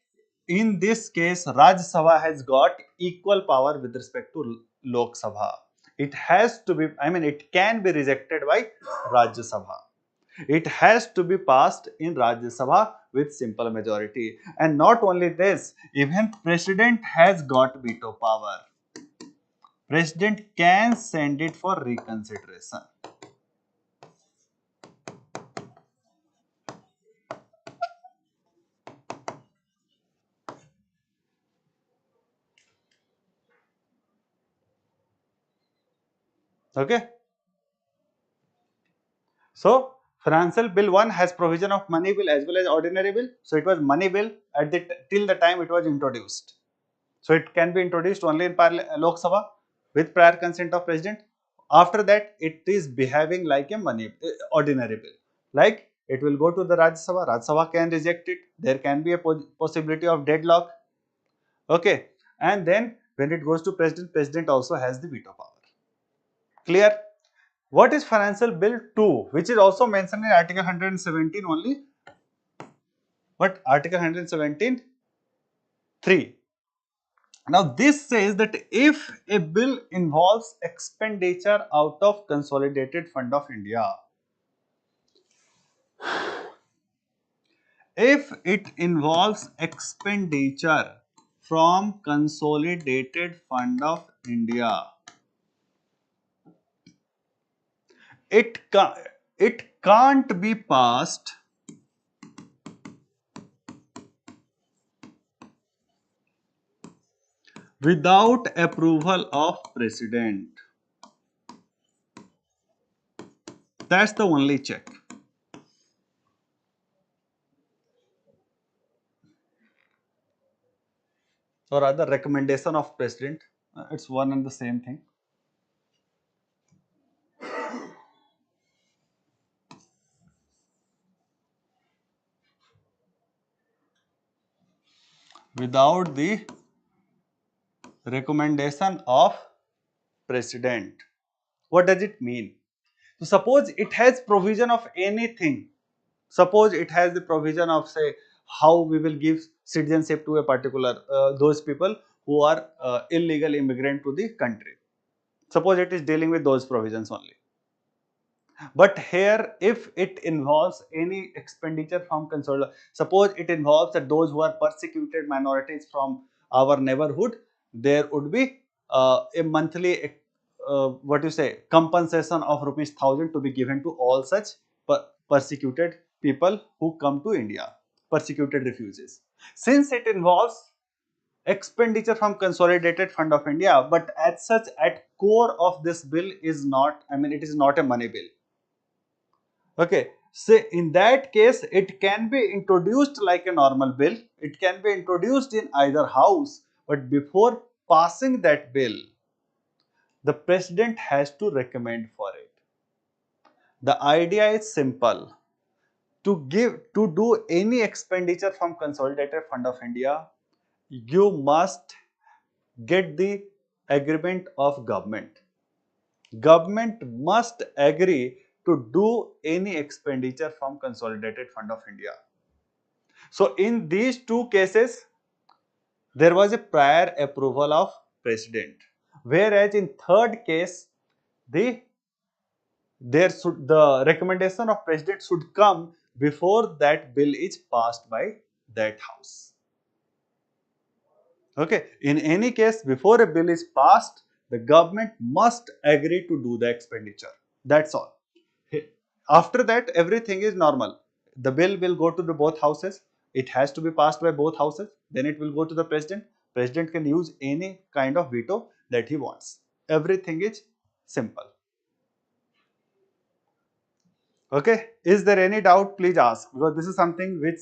in this case, Rajya Sabha has got equal power with respect to Lok Sabha. It has to be, it can be rejected by Rajya Sabha. It has to be passed in Rajya Sabha with simple majority. And not only this, even President has got veto power. President can send it for reconsideration. Okay. So, Financial Bill 1 has provision of money bill as well as ordinary bill. So, it was money bill at the till the time it was introduced. So, it can be introduced only in Lok Sabha with prior consent of President. After that, it is behaving like a ordinary bill. Like it will go to the Rajya Sabha. Rajya Sabha can reject it. There can be a possibility of deadlock. Okay. And then when it goes to President, President also has the veto power. Clear? What is Financial Bill 2, which is also mentioned in Article 117 only? But Article 117 3. Now this says that if a bill involves expenditure out of Consolidated Fund of India, if it involves expenditure from Consolidated Fund of India, it, it can't be passed without approval of President. That's the only check. Or rather recommendation of President. It's one and the same thing. Without the recommendation of President. What does it mean? So suppose it has provision of anything. Suppose it has the provision of, say, how we will give citizenship to a particular those people who are illegal immigrant to the country. Suppose it is dealing with those provisions only. But here, if it involves any expenditure from consular, suppose it involves that those who are persecuted minorities from our neighborhood, there would be a monthly, what you say, compensation of ₹1,000 to be given to all such persecuted people who come to India, persecuted refugees. Since it involves expenditure from Consolidated Fund of India, but as such, at core of this bill is not, it is not a money bill. Okay, so in that case, it can be introduced like a normal bill. It can be introduced in either house, but before passing that bill, the president has to recommend for it. The idea is simple. To do any expenditure from Consolidated Fund of India, you must get the agreement of government. government must agree to do any expenditure from Consolidated Fund of India. So in these two cases, there was a prior approval of president, whereas in third case, the the recommendation of president should come before that bill is passed by that house. Okay, in any case, before a bill is passed, the government must agree to do the expenditure. That's all. After that, everything is normal. The bill will go to the both houses. It has to be passed by both houses. Then it will go to the president. President can use any kind of veto that he wants. Everything is simple. Okay, is there any doubt? Please ask, because this is something which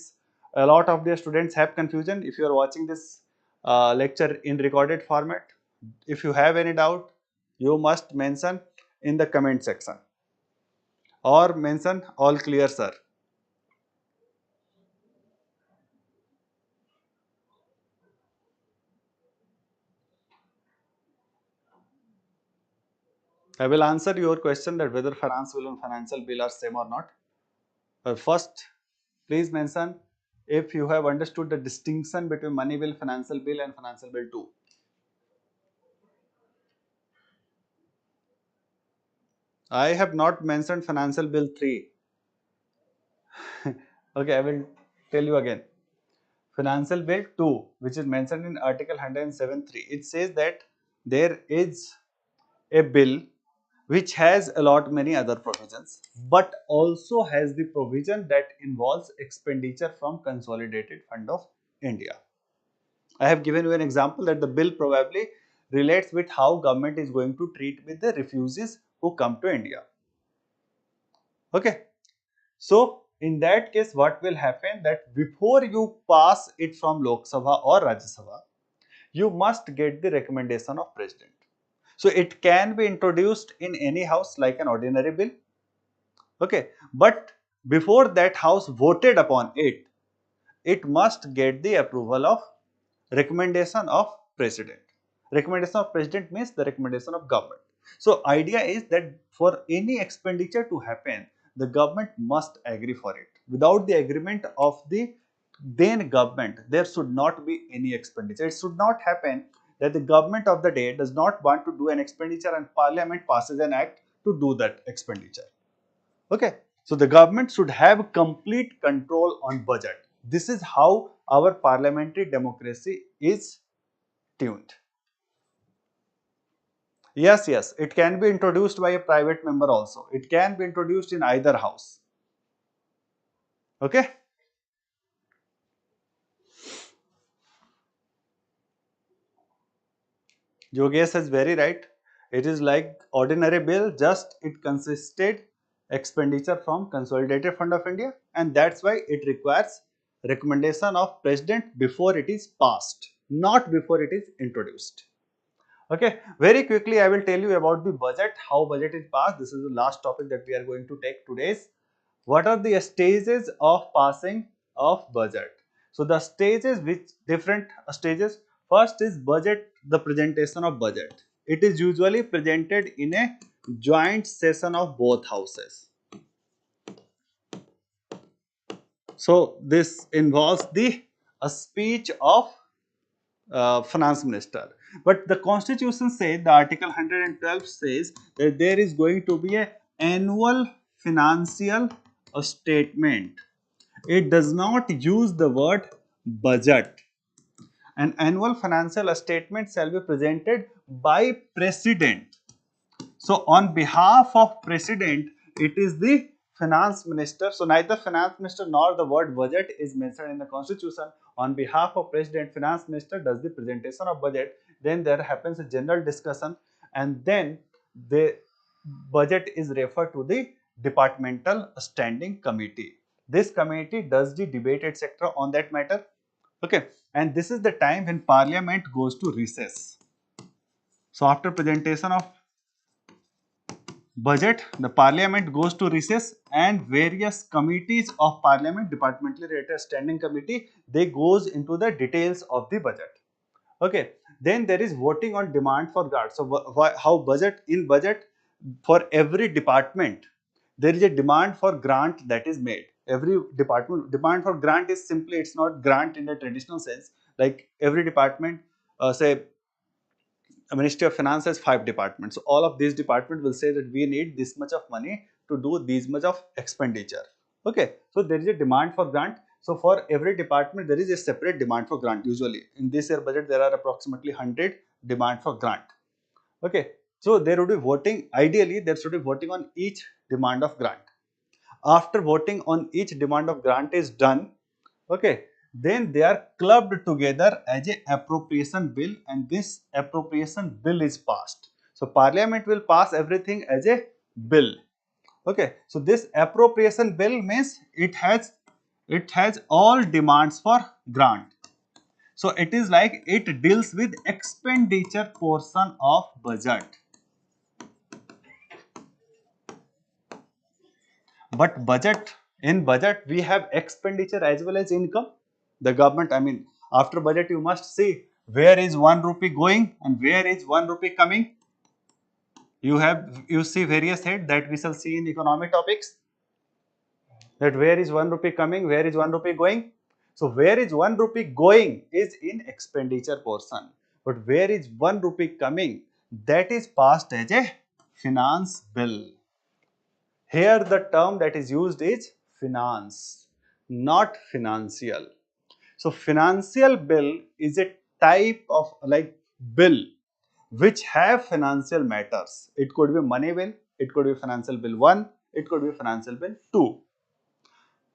a lot of their students have confusion. If you are watching this lecture in recorded format, if you have any doubt, you must mention in the comment section or mention all clear, sir. I will answer your question that whether finance bill and financial bill are same or not. But first, please mention if you have understood the distinction between money bill, financial bill and financial bill 2. I have not mentioned financial bill 3. Okay, I will tell you again. Financial bill 2, which is mentioned in article 107.3, it says that there is a bill which has a lot many other provisions, but also has the provision that involves expenditure from Consolidated Fund of India. I have given you an example that the bill probably relates with how government is going to treat with the refugees who come to India. Okay. So in that case, what will happen that before you pass it from Lok Sabha or Rajya Sabha, you must get the recommendation of president. So it can be introduced in any house like an ordinary bill. Okay, but before that house voted upon it, it must get the approval of recommendation of president. Recommendation of president means the recommendation of government. So idea is that for any expenditure to happen, the government must agree for it. Without the agreement of the then government, there should not be any expenditure. It should not happen that the government of the day does not want to do an expenditure and parliament passes an act to do that expenditure. Okay, so the government should have complete control on budget. This is how our parliamentary democracy is tuned. Yes, yes, it can be introduced by a private member also. It can be introduced in either house. Okay. Yogesh is very right. It is like ordinary bill, just it consisted expenditure from Consolidated Fund of India, and that's why it requires recommendation of president before it is passed, not before it is introduced. Okay, very quickly I will tell you about the budget, how budget is passed. This is the last topic that we are going to take today's. What are the stages of passing of budget? So the stages, which different stages. First is budget, the presentation of budget. It is usually presented in a joint session of both houses. So this involves the a speech of finance minister. But the constitution says, the article 112 says that there is going to be a annual financial statement. It does not use the word budget. An annual financial statement shall be presented by president. So on behalf of president, it is the finance minister. So neither finance minister nor the word budget is mentioned in the constitution. On behalf of president, finance minister does the presentation of budget. Then there happens a general discussion, and then the budget is referred to the departmental standing committee. This committee does the debate etc. on that matter. Okay, and this is the time when parliament goes to recess. So after presentation of budget, the parliament goes to recess, and various committees of parliament, departmentally related standing committee, they goes into the details of the budget. Okay, then there is voting on demand for guards. So how budget, in budget for every department, there is a demand for grant that is made. Every department demand for grant is simply, it's not grant in the traditional sense. Like every department, say a Ministry of Finance has 5 departments. So all of these departments will say that we need this much of money to do this much of expenditure. Okay, so there is a demand for grant. So for every department, there is a separate demand for grant. Usually in this year budget, there are approximately 100 demand for grant. Okay, so there would be voting. Ideally, there should be voting on each demand of grant. After voting on each demand of grant is done, okay, then they are clubbed together as a appropriation bill, and this appropriation bill is passed. So Parliament will pass everything as a bill. Okay, so this appropriation bill means it has all demands for grant. So it is like it deals with expenditure portion of budget. But in budget we have expenditure as well as income. The government, I mean, after budget you must see where is 1 rupee going and where is 1 rupee coming. You see various head that we shall see in economic topics, that where is 1 rupee coming, where is 1 rupee going. So where is 1 rupee going is in expenditure portion, but where is 1 rupee coming, that is passed as a finance bill. Here the term that is used is finance, not financial. So financial bill is a type of like bill which have financial matters. It could be money bill, it could be financial bill 1, it could be financial bill 2.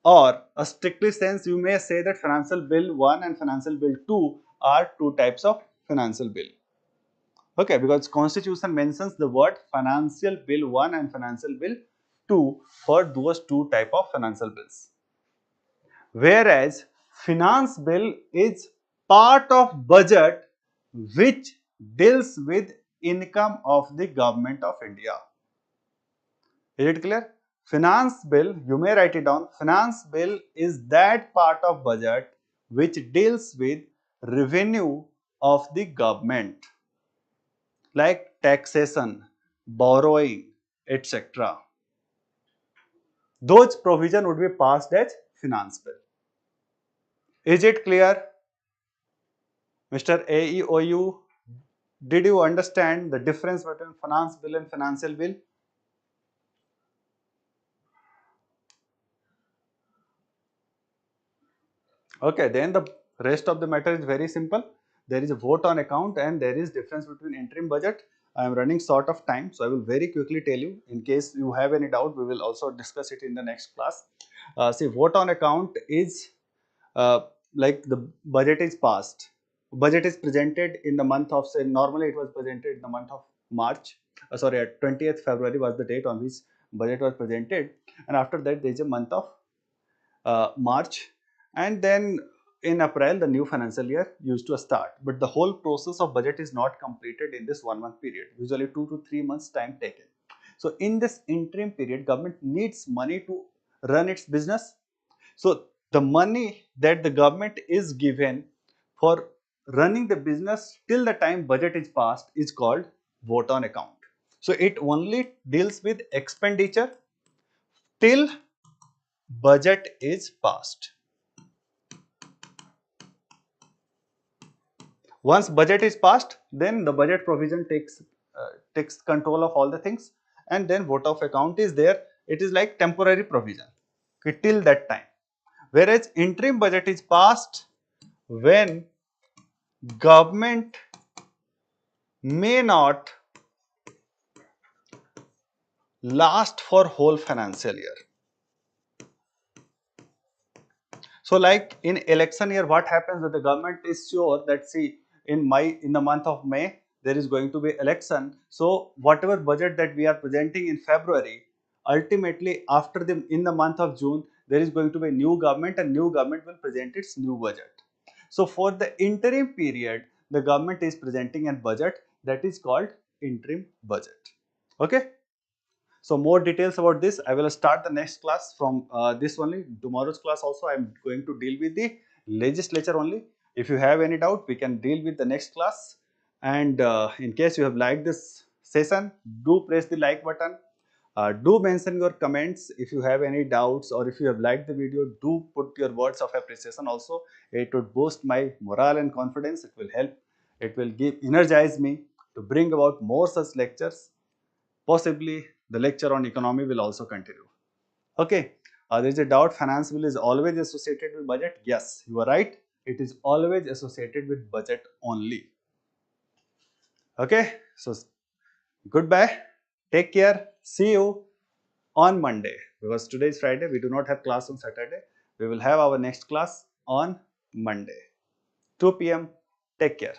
Or a strictly sense you may say that financial bill 1 and financial bill 2 are 2 types of financial bill. Okay, because constitution mentions the word financial bill 1 and financial bill 2 for those 2 type of financial bills. Whereas finance bill is part of budget which deals with income of the government of India. Is it clear? Finance bill, you may write it down. Finance bill is that part of budget which deals with revenue of the government, like taxation, borrowing, etc. Those provision would be passed as finance bill. Is it clear, Mr. AEOU? Did you understand the difference between finance bill and financial bill? Okay, then the rest of the matter is very simple. There is a vote on account and there is difference between interim budget. I am running short of time, so I will very quickly tell you. In case you have any doubt, we will also discuss it in the next class. See, vote on account is like the budget is passed. Budget is presented in the month of, say, normally it was presented in the month of March. Sorry, 20th February was the date on which budget was presented, and after that there is a month of March, and then in April the new financial year used to start. But the whole process of budget is not completed in this 1 month period, usually 2 to 3 months time taken. So in this interim period, government needs money to run its business. So the money that the government is given for running the business till the time budget is passed is called vote on account. So it only deals with expenditure till budget is passed. Once budget is passed, then the budget provision takes control of all the things, and then vote of account is there. It is like temporary provision, okay, till that time. Whereas interim budget is passed when government may not last for whole financial year. So like in election year, what happens that the government is sure that, see, in the month of May there is going to be election. So whatever budget that we are presenting in February, ultimately after in the month of June there is going to be a new government, and new government will present its new budget. So for the interim period, the government is presenting a budget that is called interim budget. Okay. So more details about this, I will start the next class from this only. Tomorrow's class also I am going to deal with the legislature only. If you have any doubt, we can deal with the next class. And in case you have liked this session, do press the like button. Do mention your comments if you have any doubts, or if you have liked the video, do put your words of appreciation also. It would boost my morale and confidence. It will help. It will energize me to bring about more such lectures. Possibly the lecture on economy will also continue. Okay. There is a doubt, finance bill is always associated with budget. Yes, you are right. It is always associated with budget only. Okay. So goodbye. Take care. See you on Monday, because today is Friday. We do not have class on Saturday. We will have our next class on Monday, 2 p.m. Take care.